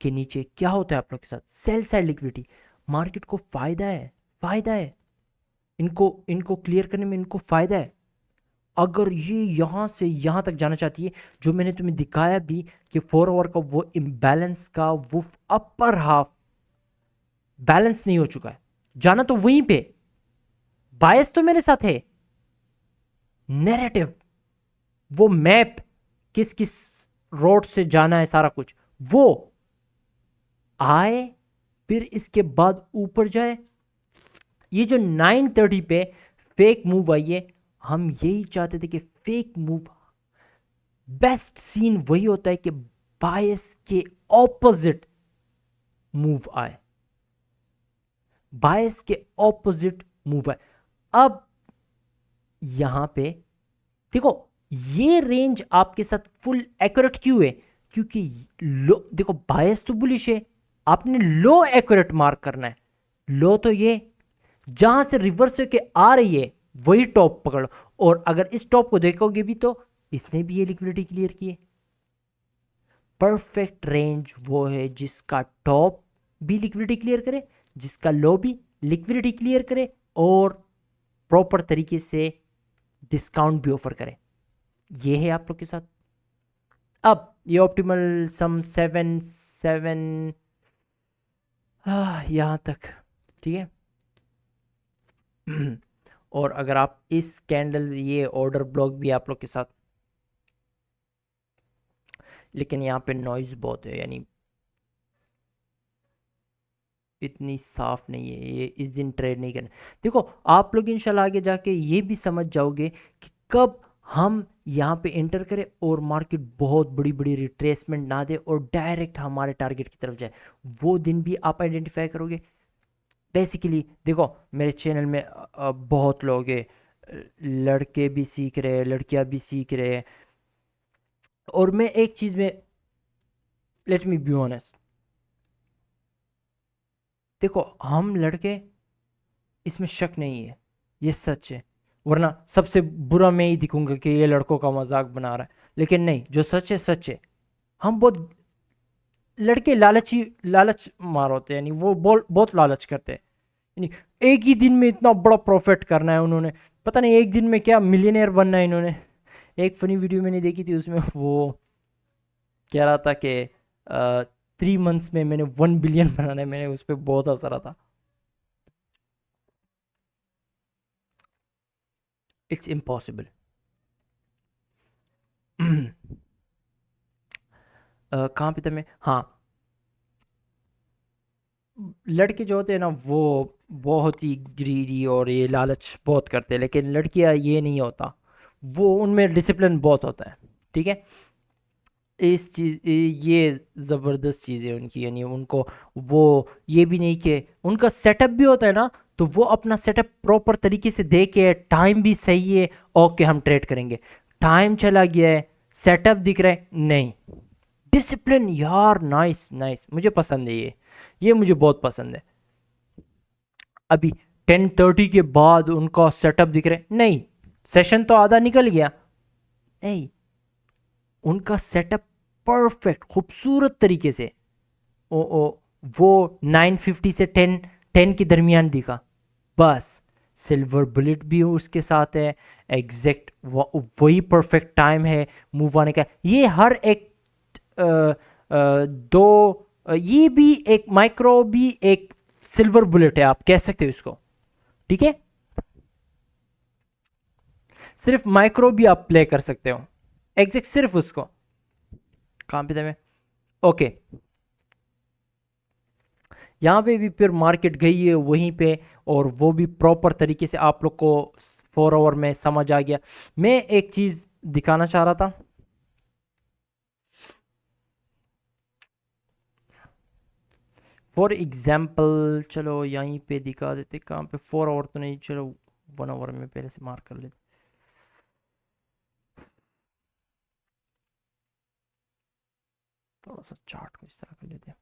के नीचे क्या होता है आप लोग के साथ? Sell side liquidity. मार्केट को फायदा है इनको क्लियर करने में, इनको फायदा है। अगर ये यहां से यहां तक जाना चाहती है, जो मैंने तुम्हें दिखाया भी कि 4 आवर का वो इम्बैलेंस का वो अपर हाफ बैलेंस नहीं हो चुका है, जाना तो वहीं पे, बायस तो मेरे साथ है, नैरेटिव वो मैप किस किस रोड से जाना है सारा कुछ, वो आए फिर इसके बाद ऊपर जाए। ये जो 930 पे फेक मूव आई है, हम यही चाहते थे कि फेक मूव, बेस्ट सीन वही होता है कि बायस के ऑपोजिट मूव आए, बायस के ऑपोजिट मूव आए। अब यहां पे देखो ये रेंज आपके साथ फुल एक्यूरेट क्यों है? क्योंकि लो देखो बायस तो बुलिश है, आपने लो एक्यूरेट मार्क करना है। लो तो ये जहां से रिवर्स होके आ रही है वही टॉप पकड़ो, और अगर इस टॉप को देखोगे भी तो इसने भी ये लिक्विडिटी क्लियर की है। परफेक्ट रेंज वो है जिसका टॉप भी लिक्विडिटी क्लियर करे, जिसका लो भी लिक्विडिटी क्लियर करे और प्रॉपर तरीके से डिस्काउंट भी ऑफर करे। ये है आप लोग के साथ। अब ये ऑप्टिमल सम 7 यहां तक, ठीक है। और अगर आप इस कैंडल ये ऑर्डर ब्लॉक भी आप लोग के साथ, लेकिन यहाँ पे नॉइज बहुत है, यानी इतनी साफ नहीं है, ये इस दिन ट्रेड नहीं करना। देखो आप लोग इंशाल्लाह आगे जाके ये भी समझ जाओगे कि कब हम यहाँ पे एंटर करें और मार्केट बहुत बड़ी बड़ी रिट्रेसमेंट ना दे और डायरेक्ट हमारे टारगेट की तरफ जाए, वो दिन भी आप आइडेंटिफाई करोगे। बेसिकली देखो मेरे चैनल में बहुत लोग हैं, लड़के भी सीख रहे हैं, लड़कियां भी सीख रहे हैं, और मैं एक चीज़ में, लेट मी बी ऑनेस्ट, देखो हम लड़के इसमें शक नहीं है, ये सच है, वरना सबसे बुरा मैं ही दिखूंगा कि ये लड़कों का मजाक बना रहा है। लेकिन नहीं, जो सच है सच है। हम बहुत लड़के लालच मार होते हैं, यानी वो बहुत लालच करते हैं, यानी एक ही दिन में इतना बड़ा प्रॉफिट करना है उन्होंने, पता नहीं एक दिन में क्या मिलियनेयर बनना है इन्होंने। एक फनी वीडियो मैंने देखी थी, उसमें वो कह रहा था कि 3 मंथ्स में मैंने 1 बिलियन बनाना है, मैंने उस पर बहुत हंस रहा था। It's impossible. कहाँ पे था मैं? हाँ, लड़के जो होते हैं ना वो बहुत ही ग्रीडी और ये लालच बहुत करते हैं, लेकिन लड़कियां ये नहीं होता, वो उनमें डिसिप्लिन बहुत होता है, ठीक है, इस चीज ये ज़बरदस्त चीज़ है उनकी, यानी उनको वो ये भी नहीं कि उनका सेटअप भी होता है ना, तो वो अपना सेटअप प्रॉपर तरीके से दे के, टाइम भी सही है, ओके हम ट्रेड करेंगे, टाइम चला गया है, सेटअप दिख रहा है नहीं, डिसिप्लिन यार, नाइस नाइस, मुझे पसंद है ये मुझे बहुत पसंद है। अभी 10:30 के बाद उनका सेटअप दिख रहा है नहीं, सेशन तो आधा निकल गया, नहीं, उनका सेटअप परफेक्ट खूबसूरत तरीके से ओ वो 9:50 से 10 के दरमियान दिखा, बस सिल्वर बुलेट भी उसके साथ है, एग्जैक्ट वही परफेक्ट टाइम है मूव आने का, ये हर एक दो ये भी एक माइक्रो भी एक सिल्वर बुलेट है, आप कह सकते हो इसको, ठीक है, सिर्फ माइक्रो भी आप प्ले कर सकते हो, एग्जैक्ट सिर्फ उसको, कहां पे था मैं, ओके, यहाँ पे भी फिर मार्केट गई है वहीं पे, और वो भी प्रॉपर तरीके से आप लोग को 4 आवर में समझ आ गया। मैं एक चीज़ दिखाना चाह रहा था, फॉर एग्जाम्पल, चलो यहीं पे दिखा देते, कहाँ पे 4 आवर तो नहीं, चलो 1 आवर में पहले से मार्क कर लेते, थोड़ा सा चार्ट को इस तरह कर लेते हैं,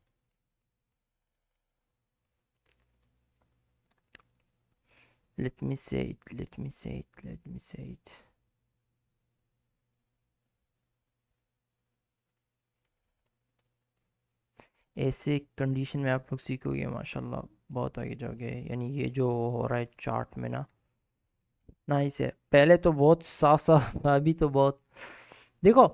let me say it, let me say it, let me say it, ऐसे कंडीशन में आप लोग सीखोगे माशाल्लाह बहुत आगे जाओगे, यानी ये जो हो रहा है चार्ट में ना, नाइस है, पहले तो बहुत साफ साफ अभी तो बहुत, देखो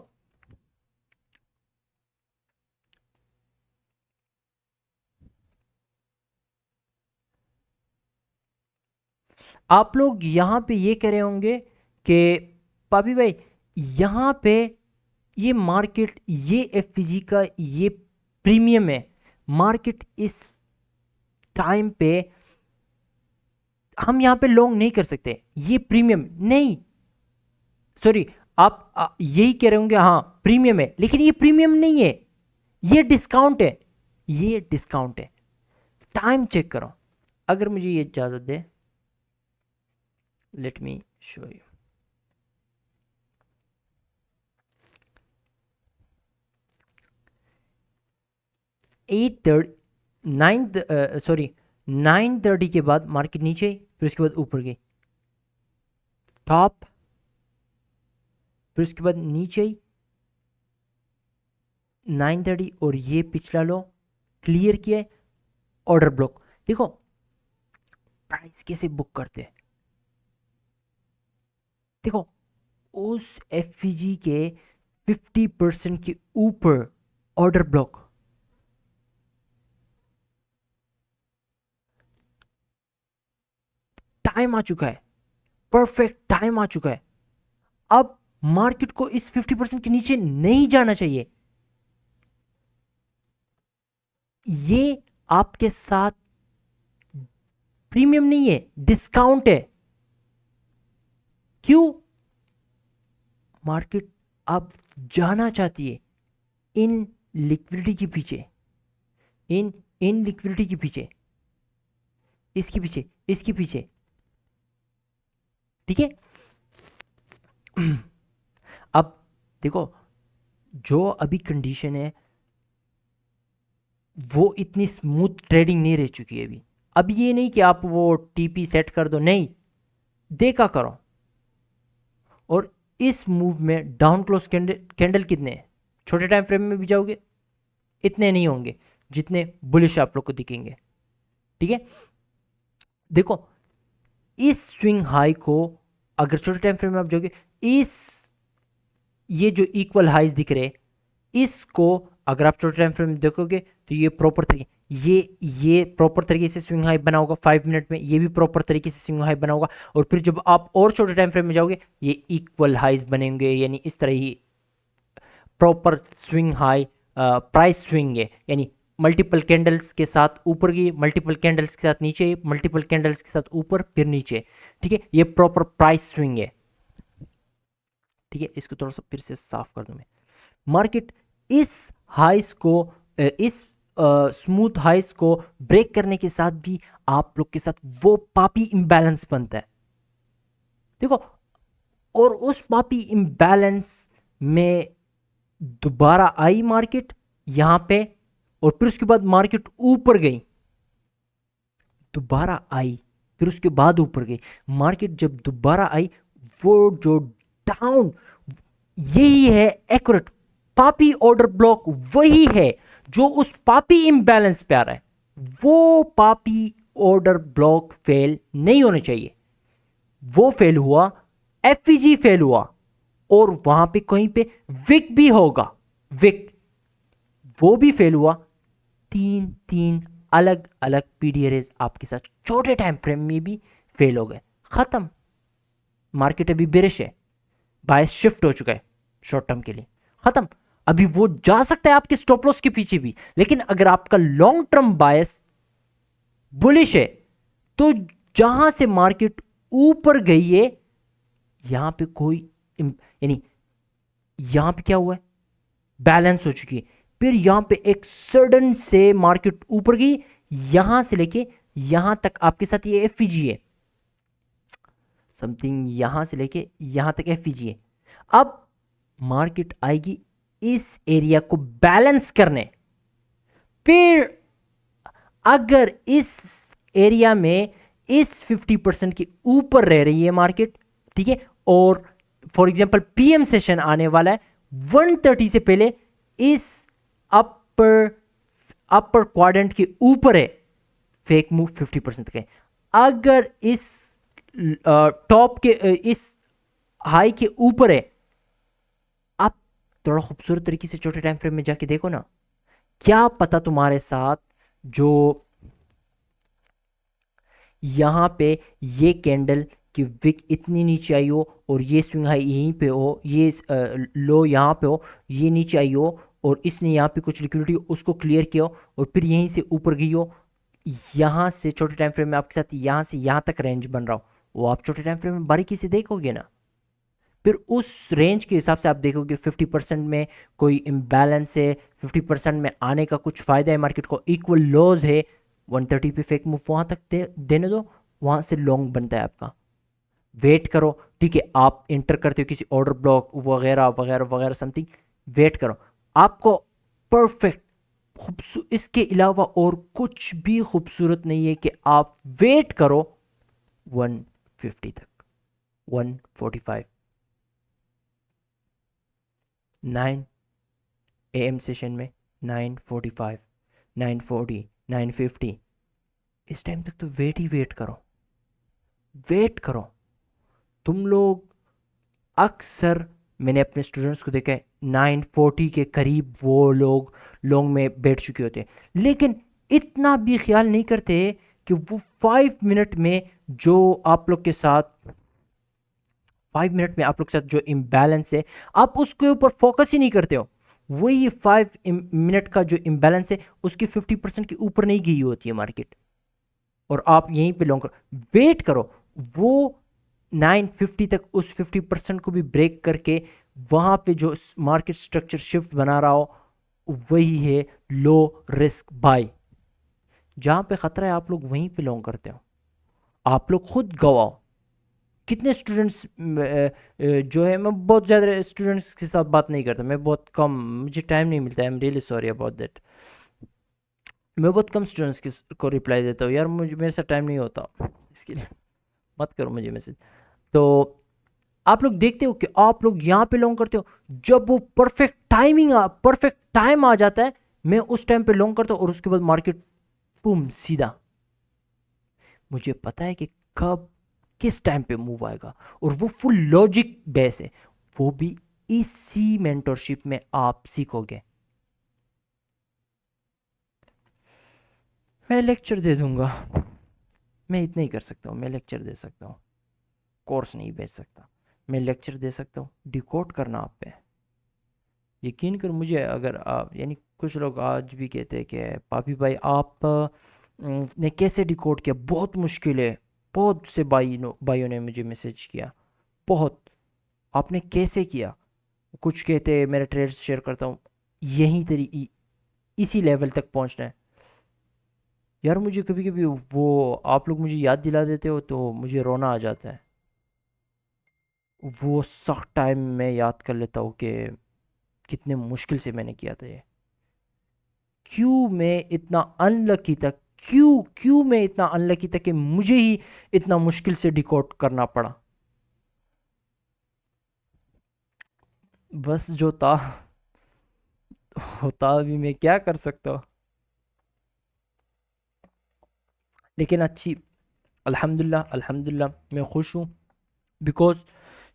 आप लोग यहाँ पे ये कह रहे होंगे कि पापी भाई यहाँ पे ये मार्केट, ये एफपीजी का ये प्रीमियम है, मार्केट इस टाइम पे हम यहाँ पे लॉन्ग नहीं कर सकते, ये प्रीमियम नहीं, सॉरी, आप यही कह रहे होंगे हाँ प्रीमियम है, लेकिन ये प्रीमियम नहीं है, ये डिस्काउंट है, ये डिस्काउंट है, टाइम चेक करो, अगर मुझे ये इजाजत दे, लेट मी शो यू, 9:30 के बाद मार्केट नीचे आई, फिर उसके बाद ऊपर गई, टॉप, फिर उसके बाद नीचे आई 9:30, और ये पिछला लो क्लियर किया है, ऑर्डर ब्लॉक, देखो प्राइस कैसे बुक करते हैं, देखो उस एफवीजी के 50% के ऊपर ऑर्डर ब्लॉक, टाइम आ चुका है, परफेक्ट टाइम आ चुका है, अब मार्केट को इस 50% के नीचे नहीं जाना चाहिए, ये आपके साथ प्रीमियम नहीं है, डिस्काउंट है, क्यों, मार्केट अब जाना चाहती है इन लिक्विडिटी के पीछे, इन लिक्विडिटी के पीछे, इसके पीछे, इसके पीछे, ठीक है, अब देखो जो अभी कंडीशन है वो इतनी स्मूथ ट्रेडिंग नहीं रह चुकी है अभी, अब ये नहीं कि आप वो टीपी सेट कर दो, नहीं, देखा करो, और इस मूव में डाउन क्लोज कैंडल कितने हैं, छोटे टाइम फ्रेम में भी जाओगे इतने नहीं होंगे जितने बुलिश आप लोग को दिखेंगे, ठीक है, देखो इस स्विंग हाई को अगर छोटे टाइम फ्रेम में आप जाओगे, इस ये जो इक्वल हाइज दिख रहे, इसको अगर आप छोटे टाइम फ्रेम में देखोगे तो ये प्रॉपर तरीके, ये प्रॉपर तरीके से स्विंग हाई बना होगा 5 मिनट में, ये भी प्रॉपर तरीके से स्विंग हाई बना होगा, और फिर जब आप और छोटे टाइम फ्रेम में जाओगे ये इक्वल हाइज बनेंगे, यानी इस तरह ही proper swing high price swing है, यानी मल्टीपल कैंडल्स के साथ ऊपर गई, मल्टीपल कैंडल्स के साथ नीचे, मल्टीपल कैंडल्स के साथ ऊपर फिर नीचे, ठीक है, ये प्रॉपर प्राइस स्विंग है, ठीक है, इसको थोड़ा सा फिर से साफ कर दूं मैं। मार्केट इस हाइस को इस स्मूथ हाइस को ब्रेक करने के साथ भी आप लोग के साथ वो पापी इंबैलेंस बनता है, देखो। और उस पापी इंबैलेंस में दोबारा आई मार्केट यहां पे, और फिर उसके बाद मार्केट ऊपर गई, दोबारा आई, फिर उसके बाद ऊपर गई मार्केट। जब दोबारा आई, वो जो डाउन, यही है एक्यूरेट पापी ऑर्डर ब्लॉक, वही है जो उस पापी इंबैलेंस पे आ रहा है। वो पापी ऑर्डर ब्लॉक फेल नहीं होने चाहिए, वो फेल हुआ, एफईजी फेल हुआ, और वहां पे कहीं पे विक भी होगा, विक वो भी फेल हुआ। तीन तीन अलग अलग पीडीआरएस आपके साथ छोटे टाइम फ्रेम में भी फेल हो गए, खत्म। मार्केट अभी बेरिश है, बायस शिफ्ट हो चुका है शॉर्ट टर्म के लिए, खत्म। अभी वो जा सकता है आपके स्टॉप लॉस के पीछे भी, लेकिन अगर आपका लॉन्ग टर्म बायस बुलिश है, तो जहां से मार्केट ऊपर गई है, यहां पे कोई यानी यहां पे क्या हुआ है, बैलेंस हो चुकी है। फिर यहां पे एक सडन से मार्केट ऊपर गई, यहां से लेके यहां तक आपके साथ ये एफईजी है, समथिंग यहां से लेके यहां तक एफईजी है। अब मार्केट आएगी इस एरिया को बैलेंस करने, फिर अगर इस एरिया में इस 50% के ऊपर रह रही है मार्केट, ठीक है, और फॉर एग्जांपल पीएम सेशन आने वाला है 130 से पहले, इस अपर क्वाड्रेंट के ऊपर है, फेक मूव 50% का है। अगर इस टॉप के इस हाई के ऊपर है, आप थोड़ा खूबसूरत तरीके से छोटे टाइम फ्रेम में जाके देखो ना, क्या पता तुम्हारे साथ जो यहां पे ये कैंडल की विक इतनी नीचे आई हो, और ये स्विंग हाई यहीं पे हो, ये लो यहां पे हो, ये नीचे आई हो, और इसने यहाँ पे कुछ लिक्विडिटी उसको क्लियर किया हो, और फिर यहीं से ऊपर गई हो। यहाँ से छोटे टाइम फ्रेम में आपके साथ यहाँ से यहाँ तक रेंज बन रहा हो, वो आप छोटे टाइम फ्रेम में बारीकी से देखोगे ना, फिर उस रेंज के हिसाब से आप देखोगे 50% में कोई इम्बैलेंस है, 50% में आने का कुछ फायदा है मार्केट को, इक्वल लॉज है, 130 पे फेक मूव वहां तक देने दो, वहां से लॉन्ग बनता है आपका। वेट करो, ठीक है, आप इंटर करते हो किसी ऑर्डर ब्लॉक वगैरह वगैरह वगैरह समथिंग, वेट करो, आपको परफेक्ट इसके अलावा और कुछ भी खूबसूरत नहीं है कि आप वेट करो 150 तक, 145, 9 AM सेशन में 945, 940, 950, इस टाइम तक तो वेट ही वेट करो, वेट करो। तुम लोग अक्सर, मैंने अपने स्टूडेंट्स को देखा है 940 के करीब वो लोग लॉन्ग में बैठ चुके होते हैं, लेकिन इतना भी ख्याल नहीं करते कि वो 5 मिनट में जो आप लोग के साथ 5 मिनट में आप लोग के साथ जो इम्बैलेंस है, आप उसके ऊपर फोकस ही नहीं करते हो। वही 5 मिनट का जो इम्बैलेंस है, उसकी 50% के ऊपर नहीं गई होती है मार्केट, और आप यहीं पे लॉन्ग करो, वेट करो वो 950 तक उस 50% को भी ब्रेक करके वहां पे जो मार्केट स्ट्रक्चर शिफ्ट बना रहा हो, वही है लो रिस्क बाय। जहां पे खतरा है आप लोग वहीं पे लॉन्ग करते हो, आप लोग खुद गवाओ। कितने स्टूडेंट्स जो है, मैं बहुत ज़्यादा स्टूडेंट्स के साथ बात नहीं करता, मैं बहुत कम, मुझे टाइम नहीं मिलता है, I am really sorry about that. मैं बहुत कम स्टूडेंट्स को रिप्लाई देता हूँ यार, मुझे मेरे साथ टाइम नहीं होता, इसके लिए मत करो मुझे मैसेज। तो आप लोग देखते हो कि आप लोग यहाँ पे लॉन्ग करते हो, जब वो परफेक्ट टाइम आ जाता है, मैं उस टाइम पे लॉन्ग करता हूँ, और उसके बाद मार्केट बूम सीधा, मुझे पता है कि कब किस टाइम पे मूव आएगा, और वो फुल लॉजिक बेस है, वो भी इसी मेंटरशिप में आप सीखोगे। मैं लेक्चर दे दूंगा, मैं इतना ही कर सकता हूँ, मैं लेक्चर दे सकता हूँ, कोर्स नहीं बेच सकता, मैं लेक्चर दे सकता हूँ, डिकोड करना आप पे। यकीन कर मुझे, अगर आप, यानी कुछ लोग आज भी कहते हैं कि पापी भाई आप ने कैसे डिकोड किया, बहुत मुश्किल है, बहुत से भाइयों ने मुझे मैसेज किया, बहुत आपने कैसे किया? कुछ कहते मेरा ट्रेड्स शेयर करता हूँ, यही तेरी इसी लेवल तक पहुंचना है। यार मुझे कभी कभी वो आप लोग मुझे याद दिला देते हो तो मुझे रोना आ जाता है। वो सख्त टाइम में याद कर लेता हूँ कि कितने मुश्किल से मैंने किया था ये। क्यों मैं इतना अनलकी था, क्यों क्यों मैं इतना अनलकी था कि मुझे ही इतना मुश्किल से डिकोड करना पड़ा। बस जो था होता, अभी मैं क्या कर सकता हूँ। लेकिन अच्छी, अल्हम्दुलिल्लाह अल्हम्दुलिल्लाह मैं खुश हूँ। बिकॉज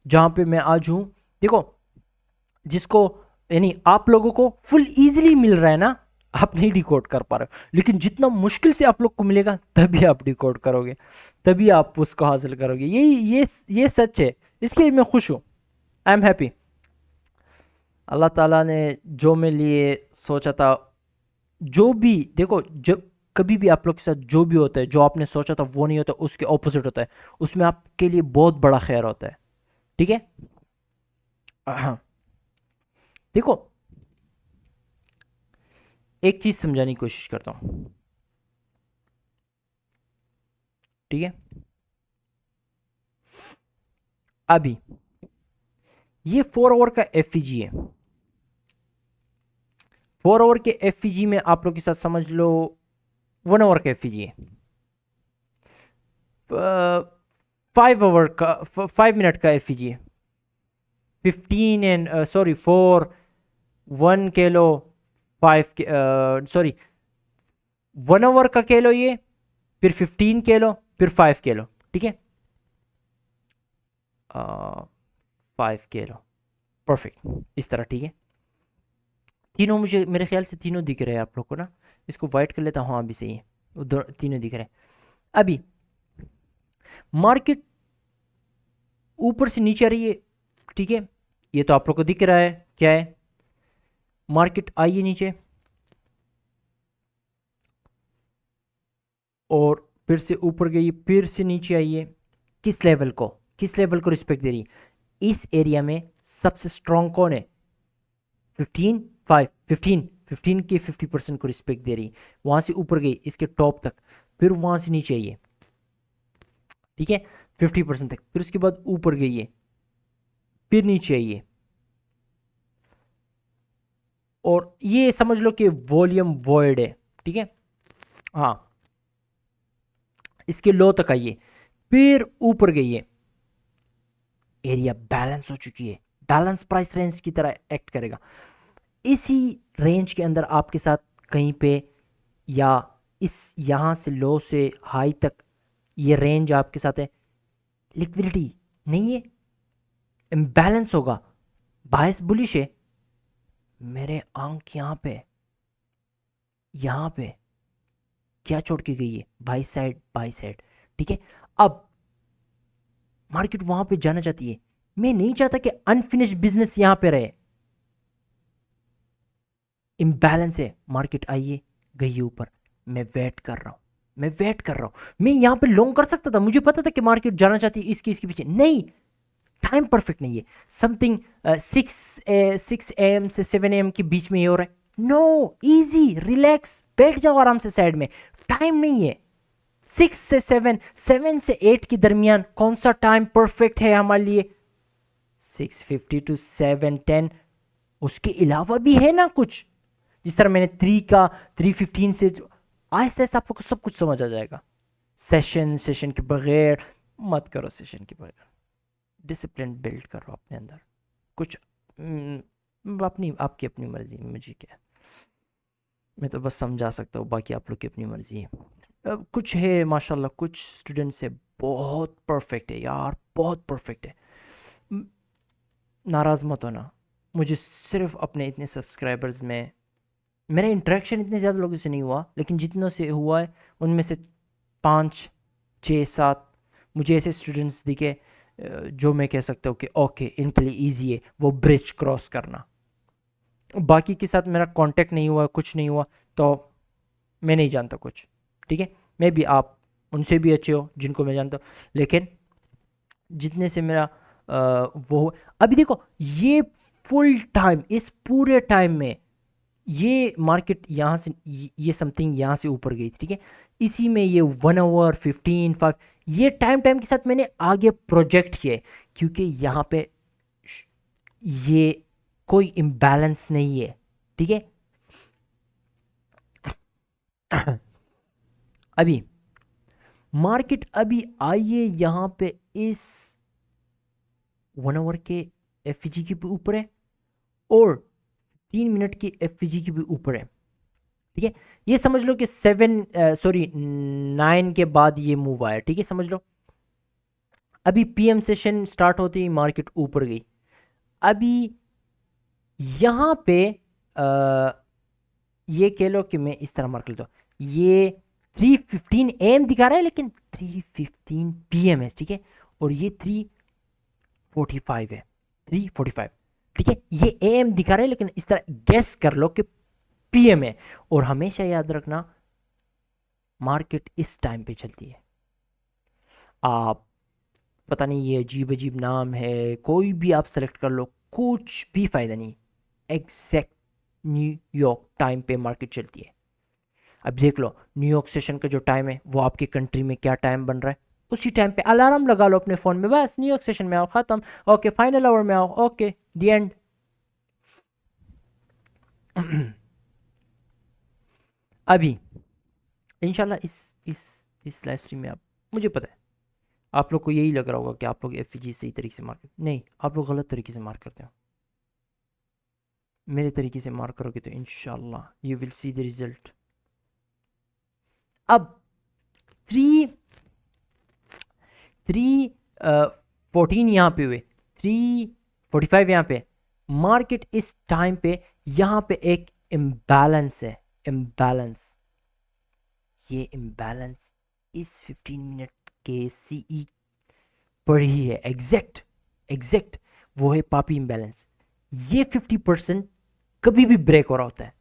जहाँ पे मैं आज हूँ, देखो जिसको यानी आप लोगों को फुल इजीली मिल रहा है ना, आप नहीं डिकोड कर पा रहे हो, लेकिन जितना मुश्किल से आप लोग को मिलेगा तभी आप डिकोड करोगे, तभी आप उसको हासिल करोगे। ये सच है, इसके लिए मैं खुश हूँ। I am happy. अल्लाह ताला ने जो मेरे लिए सोचा था, जो भी देखो, जब कभी भी आप लोग के साथ जो भी होता है, जो आपने सोचा था वो नहीं होता, उसके ऑपोजिट होता है, उसमें आपके लिए बहुत बड़ा खैर होता है। ठीक है। हाँ, देखो एक चीज समझाने की कोशिश करता हूँ। ठीक है। अभी ये 4 आवर का एफईजी है। 4 आवर के एफईजी में आप लोग के साथ समझ लो 1 आवर का एफईजी है। 5 आवर का 5 मिनट का एफईजी है। 15 and sorry 4, 1 kilo, 5 sorry 1 hour का कह लो ये, फिर 15 कह लो, फिर 5 कह लो। ठीक है। 5 kilo, परफेक्ट, इस तरह। ठीक है। तीनों मुझे मेरे ख्याल से तीनों दिख रहे हैं आप लोग को ना। इसको वाइट कर लेता हूँ, हाँ अभी सही है, तीनों दिख रहे हैं। अभी मार्केट ऊपर से नीचे आ रही है। ठीक है। ये तो आप लोग को दिख रहा है क्या है। मार्केट आई है नीचे और फिर से ऊपर गई, फिर से नीचे आई है। किस लेवल को रिस्पेक्ट दे रही है? इस एरिया में सबसे स्ट्रांग कौन है? 15, 5, 15 के 50% को रिस्पेक्ट दे रही। वहां से ऊपर गई इसके टॉप तक, फिर वहां से नीचे आई है। ठीक है। 50% तक, फिर उसके बाद ऊपर गई है, फिर नीचे आई है। और ये समझ लो कि वॉल्यूम वॉइड है। ठीक है। हाँ, इसके लो तक आई है, फिर ऊपर गई है। एरिया बैलेंस हो चुकी है, बैलेंस प्राइस रेंज की तरह एक्ट करेगा। इसी रेंज के अंदर आपके साथ कहीं पे, या इस यहां से लो से हाई तक ये रेंज आपके साथ है, लिक्विडिटी नहीं है, इम्बैलेंस होगा, बायस बुलिश है। मेरे आंख यहां पे क्या छोड़ के गई है? By side, by side. ठीक है। अब मार्केट वहां पे जाना चाहती है। मैं नहीं चाहता कि अनफिनिश्ड बिजनेस यहां पे रहे। इम्बैलेंस है, मार्केट आइए गई ऊपर, मैं वेट कर रहा हूं, मैं यहां पे लॉन्ग कर सकता था, मुझे पता था कि मार्केट जाना चाहती है इसके पीछे। नहीं, टाइम परफेक्ट नहीं है। समथिंग 6 AM से 7 AM के बीच में ये हो रहा है। नो, इजी रिलैक्स, बैठ जाओ आराम से साइड में। टाइम नहीं है। 6 से 7, 7 से 8 के दरमियान कौन सा टाइम परफेक्ट है हमारे लिए? 6:50 to 7:10। उसके अलावा भी है ना कुछ, जिस तरह मैंने 3:15 से, आहिस्ता आहिस्ता आपको सब कुछ समझ आ जाएगा। सेशन के बगैर मत करो, सेशन के बगैर डिसिप्लिन बिल्ड करो अपने अंदर। कुछ अपनी आपकी अपनी मर्जी, मुझे क्या है, मैं तो बस समझा सकता हूँ, बाकी आप लोग की अपनी मर्जी है। कुछ है माशाल्लाह, कुछ स्टूडेंट्स है बहुत परफेक्ट है यार, बहुत परफेक्ट है। नाराज़ मत होना, मुझे सिर्फ अपने इतने सब्सक्राइबर्स में मेरा इंटरेक्शन इतने ज़्यादा लोगों से नहीं हुआ, लेकिन जितनों से हुआ है उनमें से 5, 6, 7 मुझे ऐसे स्टूडेंट्स दिखे जो मैं कह सकता हूँ कि ओके इनके लिए ईजी है वो ब्रिज क्रॉस करना। बाकी के साथ मेरा कांटेक्ट नहीं हुआ, कुछ नहीं हुआ, तो मैं नहीं जानता कुछ। ठीक है। मैं भी आप उनसे भी अच्छे हो जिनको मैं जानता हूँ, लेकिन जितने से मेरा वो अभी देखो ये फुल टाइम, इस पूरे टाइम में ये मार्केट यहाँ से ये समथिंग यहाँ से ऊपर गई थी, ठीक है। इसी में ये 1 आवर 15 5 ये टाइम टाइम के साथ मैंने आगे प्रोजेक्ट किए, क्योंकि यहाँ पे ये कोई इम्बैलेंस नहीं है, ठीक है। अभी मार्केट अभी आइए यहाँ पे इस 1 आवर के एफईजी के भी ऊपर है और 3 मिनट की एफईजी के भी ऊपर है, ठीक है। ये समझ लो कि 9 के बाद ये मूव आया, ठीक है, समझ लो। अभी पीएम सेशन स्टार्ट होते ही मार्केट ऊपर गई। अभी यहाँ पे ये कह लो कि मैं इस तरह मार्क लेता हूँ, ये 3:15 AM दिखा रहा है लेकिन 3:15 PM है, ठीक है। और ये 3:45 है, 3:45, ठीक है। ये AM दिखा रहा है लेकिन इस तरह गेस कर लो कि PM है। और हमेशा याद रखना मार्केट इस टाइम पे चलती है। आप पता नहीं ये अजीब अजीब नाम है, कोई भी आप सेलेक्ट कर लो, कुछ भी फायदा नहीं, एग्जैक्ट न्यूयॉर्क टाइम पे मार्केट चलती है। अब देख लो न्यूयॉर्क सेशन का जो टाइम है वो आपकी कंट्री में क्या टाइम बन रहा है, उसी टाइम पे अलार्म लगा लो अपने फोन में, बस न्यूयॉर्क सेशन में आओ, खत्म, ओके, फाइनल आवर में आओ, ओके, द एंड। अभी इंशाल्लाह इस लाइव स्ट्रीम में आप, मुझे पता है आप लोग को यही लग रहा होगा कि आप लोग एफईजी सही तरीके से मार्क, नहीं, आप लोग गलत तरीके से मार्क करते हो। मेरे तरीके से मार्क करोगे तो इंशाल्लाह you will see the result. अब 3:14 यहाँ पे हुए, 3:45 यहाँ पे, मार्केट इस टाइम पे यहाँ पे एक इम्बैलेंस है, इम्बैलेंस, ये इम्बैलेंस इस 15 मिनट के सीई पर ही है, एग्जैक्ट वो है पापी इम्बैलेंस। ये 50% कभी भी ब्रेक हो रहा होता है,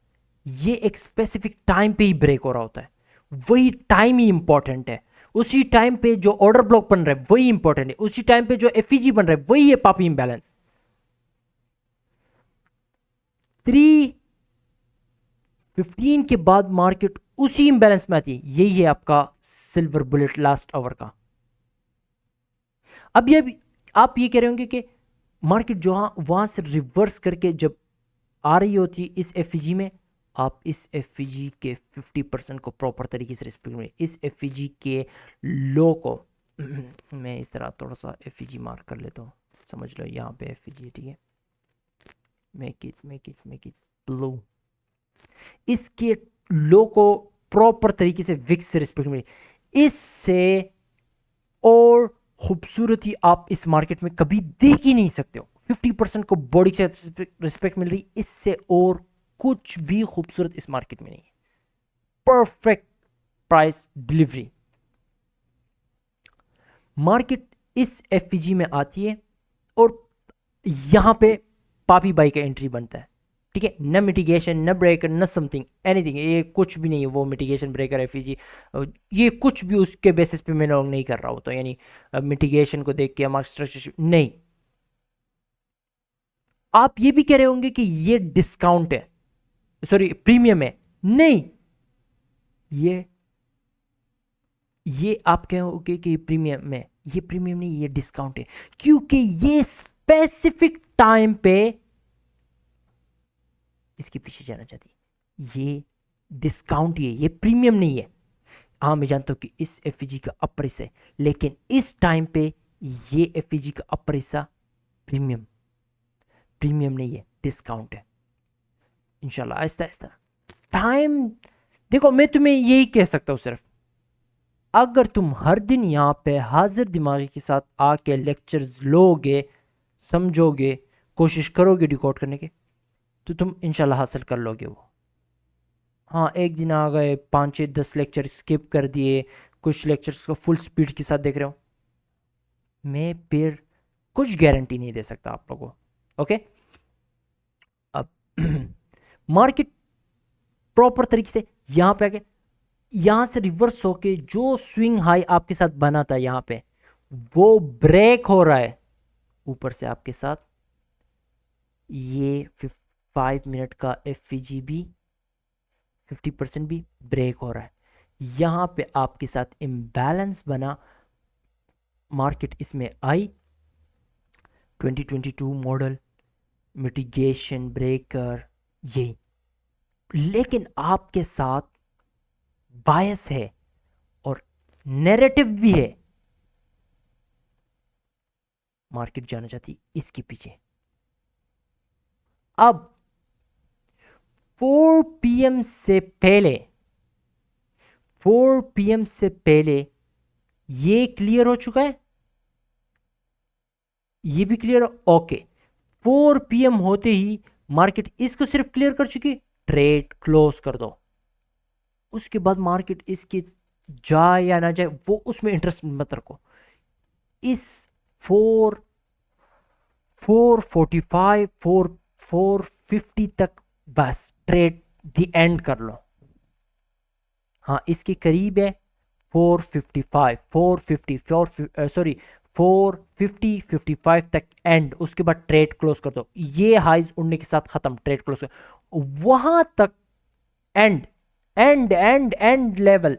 ये एक स्पेसिफिक टाइम पे ही ब्रेक हो रहा होता है, वही टाइम ही इंपॉर्टेंट है। उसी टाइम पे जो ऑर्डर ब्लॉक बन रहा है वही इंपॉर्टेंट है, उसी टाइम पे जो एफईजी बन रहा है वही है पापी इंबैलेंस। 3:15 के बाद मार्केट उसी इंबैलेंस में आती है, यही है आपका सिल्वर बुलेट लास्ट आवर का। अब ये आप ये कह रहे होंगे कि मार्केट जो वहां से रिवर्स करके जब आ रही होती है इस एफईजी में, आप इस एफईजी के 50% को प्रॉपर तरीके से रिस्पेक्ट में, इस एफईजी के लो को मैं इस तरह थोड़ा सा एफईजी मार्क कर लेता हूँ, समझ लो यहाँ पे एफईजी, ठीक है, मेक इट ब्लू। इसके लो को प्रॉपर तरीके से विक्स से रिस्पेक्ट में, इससे और खूबसूरती आप इस मार्केट में कभी देख ही नहीं सकते हो। 50% को बॉडी से रिस्पेक्ट मिल रही, इससे और कुछ भी खूबसूरत इस मार्केट में नहीं है। परफेक्ट प्राइस डिलीवरी, मार्केट इस एफईजी में आती है और यहां पे पापी बाई का एंट्री बनता है, ठीक है। न मिटिगेशन, न ब्रेकर, न समथिंग एनीथिंग, ये कुछ भी नहीं है, वो मिटिगेशन ब्रेकर एफईजी ये कुछ भी उसके बेसिस पे मैं नहीं कर रहा हूं, तो यानी मिटिगेशन को देख के मार्केट स्ट्रक्चर नहीं। आप ये भी कह रहे होंगे कि ये डिस्काउंट है, सॉरी प्रीमियम है, नहीं, ये आप कहोगे कि प्रीमियम है, ये प्रीमियम नहीं, ये डिस्काउंट है, क्योंकि ये स्पेसिफिक टाइम पे इसके पीछे जाना चाहती है, ये डिस्काउंट ये प्रीमियम नहीं है। हाँ मैं जानता हूं कि इस एफईजी का अपर हिस्सा है, लेकिन इस टाइम पे ये एफईजी का अपर हिस्सा प्रीमियम नहीं है, डिस्काउंट है। इंशाल्लाह आहिस्ता आहिस्ता टाइम, देखो मैं तुम्हें यही कह सकता हूं, सिर्फ अगर तुम हर दिन यहाँ पे हाजिर दिमागी के साथ आके लेक्चर्स लोगे, समझोगे, कोशिश करोगे रिकॉर्ड करने के, तो तुम इंशाल्लाह हासिल कर लोगे वो। हाँ एक दिन आ गए 5-6-10 लेक्चर स्किप कर दिए, कुछ लेक्चर्स को फुल स्पीड के साथ देख रहे हो, मैं फिर कुछ गारंटी नहीं दे सकता आप लोगों को, ओके। अब मार्केट प्रॉपर तरीके से यहाँ पे आके, यहाँ से रिवर्स होके जो स्विंग हाई आपके साथ बना था यहाँ पे, वो ब्रेक हो रहा है, ऊपर से आपके साथ ये 5 मिनट का FVG भी 50% भी ब्रेक हो रहा है। यहाँ पे आपके साथ इम्बैलेंस बना, मार्केट इसमें आई, 2022 मॉडल मिटिगेशन ब्रेकर ये, लेकिन आपके साथ बायस है और नैरेटिव भी है, मार्केट जाना चाहती इसके पीछे। अब 4 PM से पहले, 4 PM से पहले ये क्लियर हो चुका है, ये भी क्लियर हो, ओके। 4 PM होते ही मार्केट इसको सिर्फ क्लियर कर चुकी, ट्रेड क्लोज कर दो। उसके बाद मार्केट इसके जाए या ना जाए वो उसमें इंटरेस्ट मत रखो। इस 445 450 तक बस ट्रेड दी एंड कर लो। हाँ इसके करीब है 455 450 सॉरी 450 55 तक एंड, उसके बाद ट्रेड क्लोज कर दो। ये हाइज उड़ने के साथ खत्म, ट्रेड क्लोज कर, वहां तक and and and and level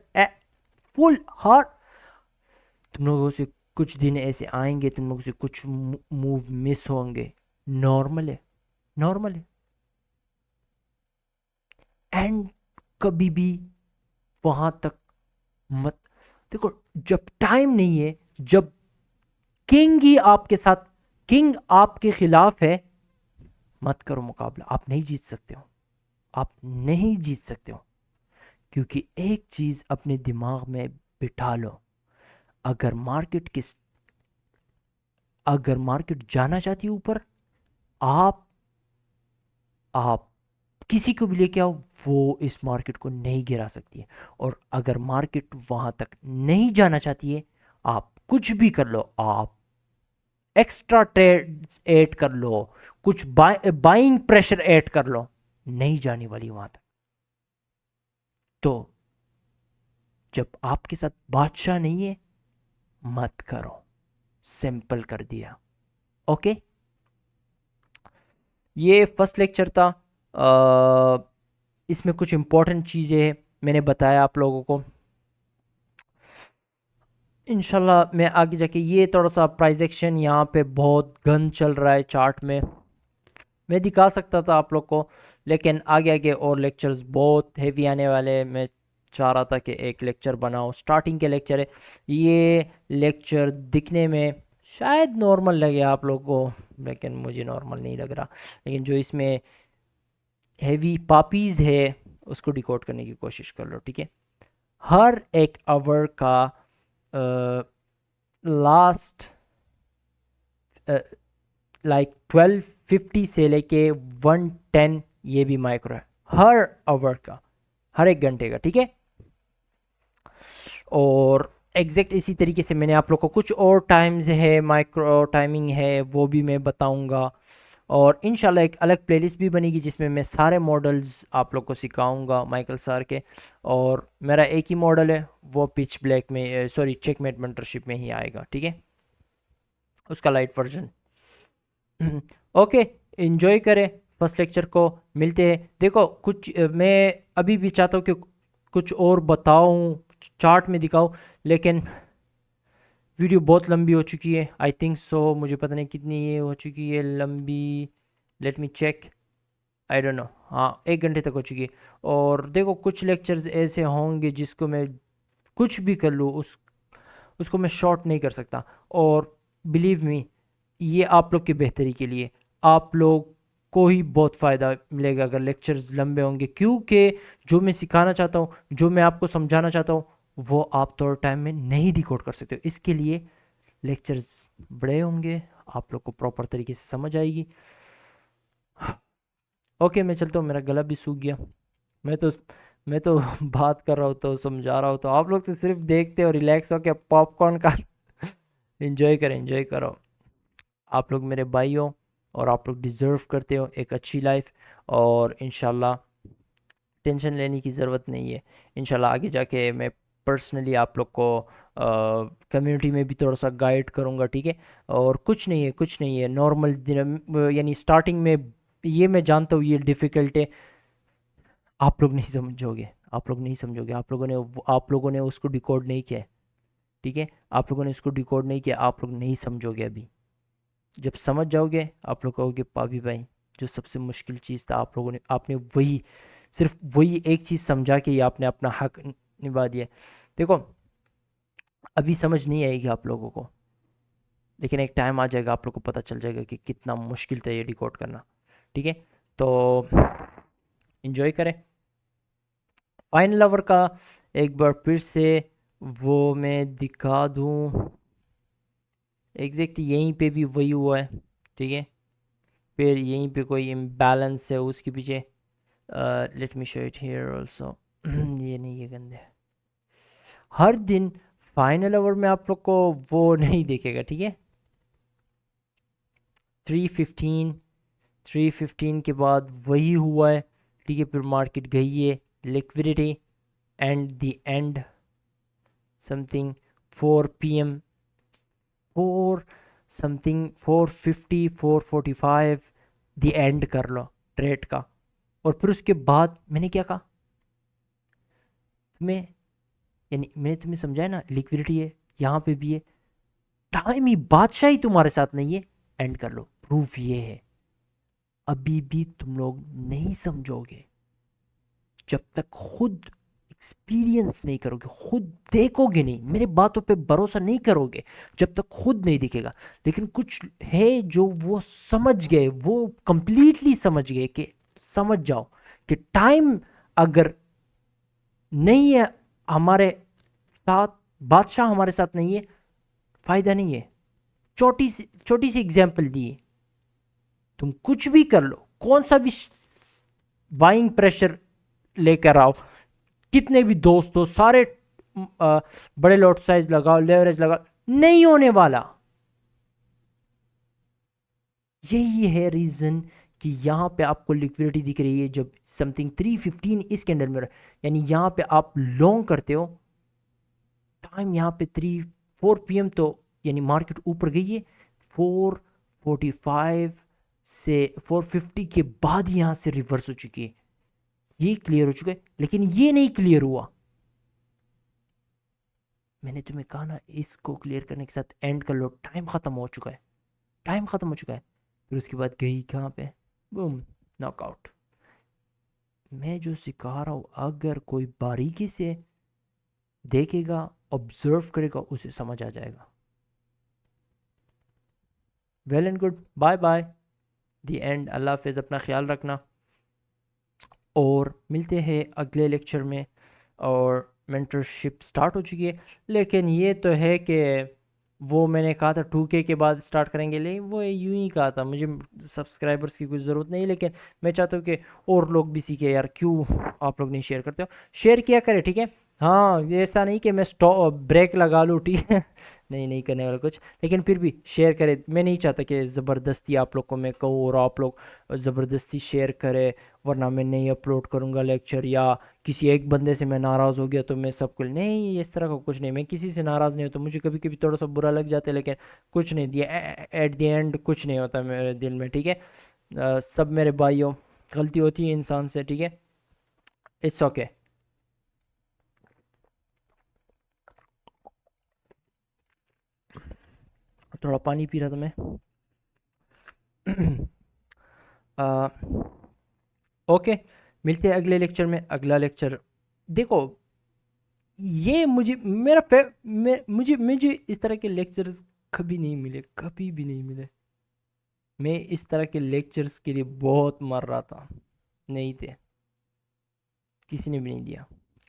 full हार। तुम लोगों से कुछ दिन ऐसे आएंगे, तुम लोगों से कुछ मूव मिस होंगे, नॉर्मल है, नॉर्मल है। एंड कभी भी वहां तक मत देखो, जब टाइम नहीं है, जब किंग ही आपके साथ, किंग आपके खिलाफ है, मत करो मुकाबला। आप नहीं जीत सकते हो, आप नहीं जीत सकते हो। क्योंकि एक चीज अपने दिमाग में बिठा लो, अगर मार्केट जाना चाहती है ऊपर, आप किसी को भी लेके आओ, वो इस मार्केट को नहीं गिरा सकती है। और अगर मार्केट वहां तक नहीं जाना चाहती है, आप कुछ भी कर लो, आप एक्स्ट्रा ट्रेड्स ऐड कर लो, कुछ बाइंग प्रेशर ऐड कर लो, नहीं जाने वाली वहां तक। तो जब आपके साथ बादशाह नहीं है, मत करो, सिंपल कर दिया। ओके, ये फर्स्ट लेक्चर था। इसमें कुछ इंपॉर्टेंट चीज़ें मैंने बताया आप लोगों को। इंशाल्लाह मैं आगे जाके, ये थोड़ा सा प्राइस एक्शन यहाँ पे बहुत गंद चल रहा है चार्ट में, मैं दिखा सकता था आप लोग को, लेकिन आगे आगे और लेक्चर्स बहुत हेवी आने वाले हैं। मैं चाह रहा था कि एक लेक्चर बनाओ, स्टार्टिंग के लेक्चर है ये। लेक्चर दिखने में शायद नॉर्मल लगे आप लोग को, लेकिन मुझे नॉर्मल नहीं लग रहा। लेकिन जो इसमें हेवी पापीज़ है उसको डिकोड करने की कोशिश कर लो, ठीक है। हर एक आवर का लास्ट लाइक 1250 से लेके 110, ये भी माइक्रो है हर आवर का, हर एक घंटे का, ठीक है। और एग्जैक्ट इसी तरीके से मैंने आप लोग को कुछ और टाइम्स है, माइक्रो टाइमिंग है, वो भी मैं बताऊंगा। और इंशाल्लाह एक अलग प्लेलिस्ट भी बनेगी जिसमें मैं सारे मॉडल्स आप लोग को सिखाऊंगा माइकल सर के। और मेरा एक ही मॉडल है, वो पिच ब्लैक में, सॉरी चेकमेट मेंटरशिप में ही आएगा, ठीक है, उसका लाइट वर्जन। ओके, एंजॉय करें फर्स्ट लेक्चर को, मिलते हैं। देखो कुछ मैं अभी भी चाहता हूँ कि कुछ और बताऊँ, चार्ट में दिखाऊँ, लेकिन वीडियो बहुत लंबी हो चुकी है। आई थिंक सो, मुझे पता नहीं कितनी ये हो चुकी है लंबी, let me check, I don't know. हाँ 1 घंटे तक हो चुकी है। और देखो कुछ लेक्चर्स ऐसे होंगे जिसको मैं कुछ भी कर लूँ, उसको मैं शॉर्ट नहीं कर सकता। और बिलीव मी, ये आप लोग की बेहतरी के लिए, आप लोग को ही बहुत फ़ायदा मिलेगा अगर लेक्चर्स लंबे होंगे, क्योंकि जो मैं सिखाना चाहता हूँ, जो मैं आपको समझाना चाहता हूँ, वो आप थोड़े टाइम में नहीं डिकोड कर सकते हो। इसके लिए लेक्चर्स बड़े होंगे, आप लोग को प्रॉपर तरीके से समझ आएगी। ओके मैं चलता हूँ, मेरा गला भी सूख गया। मैं तो मैं तो बात कर रहा हूँ तो समझा रहा हूँ, तो आप लोग तो सिर्फ देखते हो, रिलैक्स हो के पॉपकॉर्न का एंजॉय करें, एंजॉय करो। आप लोग मेरे भाई हो और आप लोग डिज़र्व करते हो एक अच्छी लाइफ। और इंशाल्लाह टेंशन लेने की ज़रूरत नहीं है। इंशाल्लाह आगे जाके मैं पर्सनली आप लोग को कम्युनिटी में भी थोड़ा सा गाइड करूँगा, ठीक है। और कुछ नहीं है नॉर्मल दिन, यानी स्टार्टिंग में ये मैं जानता हूँ ये डिफ़िकल्ट है, आप लोग नहीं समझोगे, आप लोग नहीं समझोगे, आप लोगों ने उसको डिकोड नहीं किया है, ठीक है। आप लोगों ने इसको डिकोड नहीं किया, आप लोग नहीं समझोगे अभी। जब समझ जाओगे आप लोग कहोगे पाभी भाई जो सबसे मुश्किल चीज़ था आप लोगों ने, आपने वही, सिर्फ वही एक चीज़ समझा कि आपने अपना हक निभा दिया। देखो अभी समझ नहीं आएगी आप लोगों को, लेकिन एक टाइम आ जाएगा आप लोग को पता चल जाएगा कि कितना मुश्किल था ये डिकोड करना, ठीक है। तो इंजॉय करें फाइनल आवर का। एक बार फिर से वो मैं दिखा दूं, एग्जैक्ट यहीं पे भी वही हुआ है, ठीक है। फिर यहीं पे कोई इम्बैलेंस है उसके पीछे, late me show it here also. ये नहीं, ये गंदे हर दिन फाइनल आवर में आप लोग को वो नहीं देखेगा, ठीक है। 315, 315 के बाद वही हुआ है, ठीक है। फिर मार्केट गई है liquidity and the end something 4 PM, 4 something 450, 445 the end कर लो ट्रेड का। और फिर उसके बाद मैंने क्या कहा तुम्हें, यानी मैंने तुम्हें समझाया ना, लिक्विडिटी है यहाँ पे भी है, टाइम ही बादशाही तुम्हारे साथ नहीं है, एंड कर लो। प्रूफ ये है अभी भी तुम लोग नहीं समझोगे जब तक खुद एक्सपीरियंस नहीं करोगे, खुद देखोगे नहीं, मेरे बातों पे भरोसा नहीं करोगे जब तक खुद नहीं दिखेगा। लेकिन कुछ है जो वो समझ गए, वो कंप्लीटली समझ गए कि समझ जाओ कि टाइम अगर नहीं है हमारे साथ, बादशाह हमारे साथ नहीं है, फायदा नहीं है। छोटी सी एग्जांपल दी, तुम कुछ भी कर लो, कौन सा भी बाइंग प्रेशर लेकर आओ, कितने भी दोस्त हो सारे बड़े लॉट साइज लगाओ, लेवरेज लगाओ, नहीं होने वाला। यही है रीजन कि यहां पे आपको लिक्विडिटी दिख रही है जब समथिंग 315 इस कैंडल में, यानी यहां पे आप लॉन्ग करते हो, टाइम यहां पे 4 PM तो यानी मार्केट ऊपर गई है, 445 से 450 के बाद यहां से रिवर्स हो चुकी है, ये क्लियर हो चुका है। लेकिन ये नहीं क्लियर हुआ, मैंने तुम्हें कहा ना इसको क्लियर करने के साथ एंड कर लो, टाइम खत्म हो चुका है, टाइम खत्म हो चुका है। फिर उसके बाद गई कहाँ पे, बूम, नॉकआउट। मैं जो सिखा रहा हूँ अगर कोई बारीकी से देखेगा, ऑब्जर्व करेगा, उसे समझ आ जाएगा। Well and good, bye bye, the end, अल्लाह हाफिज़, अपना ख्याल रखना और मिलते हैं अगले लेक्चर में। और मेंटरशिप स्टार्ट हो चुकी है, लेकिन ये तो है कि वो मैंने कहा था 2K के बाद स्टार्ट करेंगे, लेकिन वो यूं ही कहा था, मुझे सब्सक्राइबर्स की कुछ ज़रूरत नहीं, लेकिन मैं चाहता हूँ कि और लोग भी सीखे यार, क्यों आप लोग नहीं शेयर करते हो, शेयर किया करें, ठीक है। हाँ ये ऐसा नहीं कि मैं स्टॉप ब्रेक लगा लूँ, ठीक है। नहीं करने वाला कुछ, लेकिन फिर भी शेयर करें। मैं नहीं चाहता कि ज़बरदस्ती आप लोग को मैं कहूँ और आप लोग ज़बरदस्ती शेयर करें, वरना मैं नहीं अपलोड करूँगा लेक्चर, या किसी एक बंदे से मैं नाराज़ हो गया तो मैं सबको नहीं, इस तरह का कुछ नहीं, मैं किसी से नाराज़ नहीं होता, मुझे कभी कभी थोड़ा सा बुरा लग जाता है, लेकिन कुछ नहीं दिया, एट द एंड कुछ नहीं होता मेरे दिल में, ठीक है। सब मेरे भाइयों, गलती होती है इंसान से, ठीक है, इट्स ओके। थोड़ा पानी पी रहा था मैं। आ, ओके, मिलते हैं अगले लेक्चर में। अगला लेक्चर देखो, ये मुझे मेरा मुझे मुझे इस तरह के लेक्चर्स कभी नहीं मिले, कभी भी नहीं मिले। मैं इस तरह के लेक्चर्स के लिए बहुत मर रहा था, नहीं थे, किसी ने भी नहीं दिया।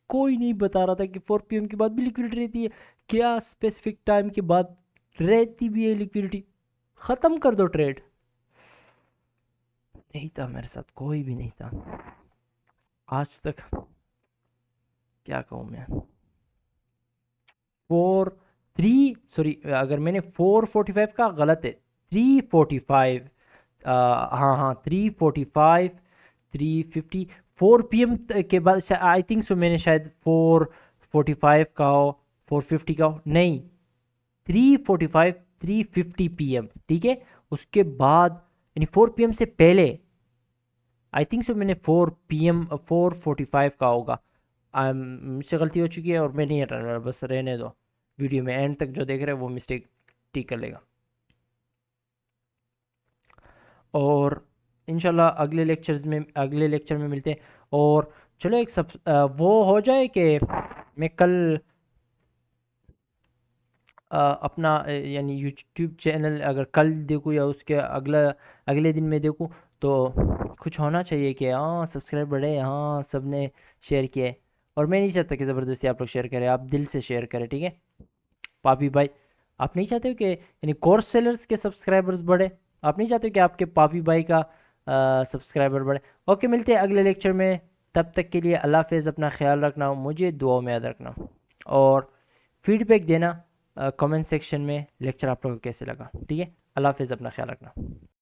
कोई नहीं बता रहा था कि 4 PM के बाद भी लिक्विडिटी रहती है, क्या स्पेसिफिक टाइम के बाद रहती भी है लिक्विडिटी, ख़त्म कर दो ट्रेड। नहीं था मेरे साथ, कोई भी नहीं था आज तक, क्या कहूँ मैं। 4 3 सॉरी, अगर मैंने 445 का गलत है, 345, हाँ 345, 350, 4 PM के बाद आई थिंक सो मैंने शायद 4:45 का हो, 4:50 का हो, नहीं, 3:45 3:50 PM, ठीक है। उसके बाद यानी 4 PM से पहले, आई थिंक सो मैंने 4 PM 4:45 का होगा, मुझसे गलती हो चुकी है और मैं नहीं हटा रहा, बस रहने दो, वीडियो में एंड तक जो देख रहे हैं वो मिस्टेक ठीक कर लेगा। और इंशाल्लाह अगले लेक्चर में मिलते हैं। और चलो एक सब वो हो जाए कि मैं कल अपना यानी यूट्यूब चैनल अगर कल देखूँ या उसके अगले दिन में देखूँ, तो कुछ होना चाहिए कि हाँ सब्सक्राइब बढ़े, हाँ सबने शेयर किया है। और मैं नहीं चाहता कि ज़बरदस्ती आप लोग शेयर करें, आप दिल से शेयर करें, ठीक है। पापी भाई, आप नहीं चाहते हो कि यानी कोर्स सेलर्स के सब्सक्राइबर्स बढ़े, आप नहीं चाहते हो कि आपके पापी भाई का सब्सक्राइबर बढ़े। ओके, मिलते हैं अगले लेक्चर में, तब तक के लिए अल्लाह हाफिज़, अपना ख्याल रखना, मुझे दुआओं में याद रखना, और फीडबैक देना कमेंट सेक्शन में लेक्चर आप लोगों को कैसे लगा, ठीक है। अल्लाह हाफिज़, अपना ख्याल रखना।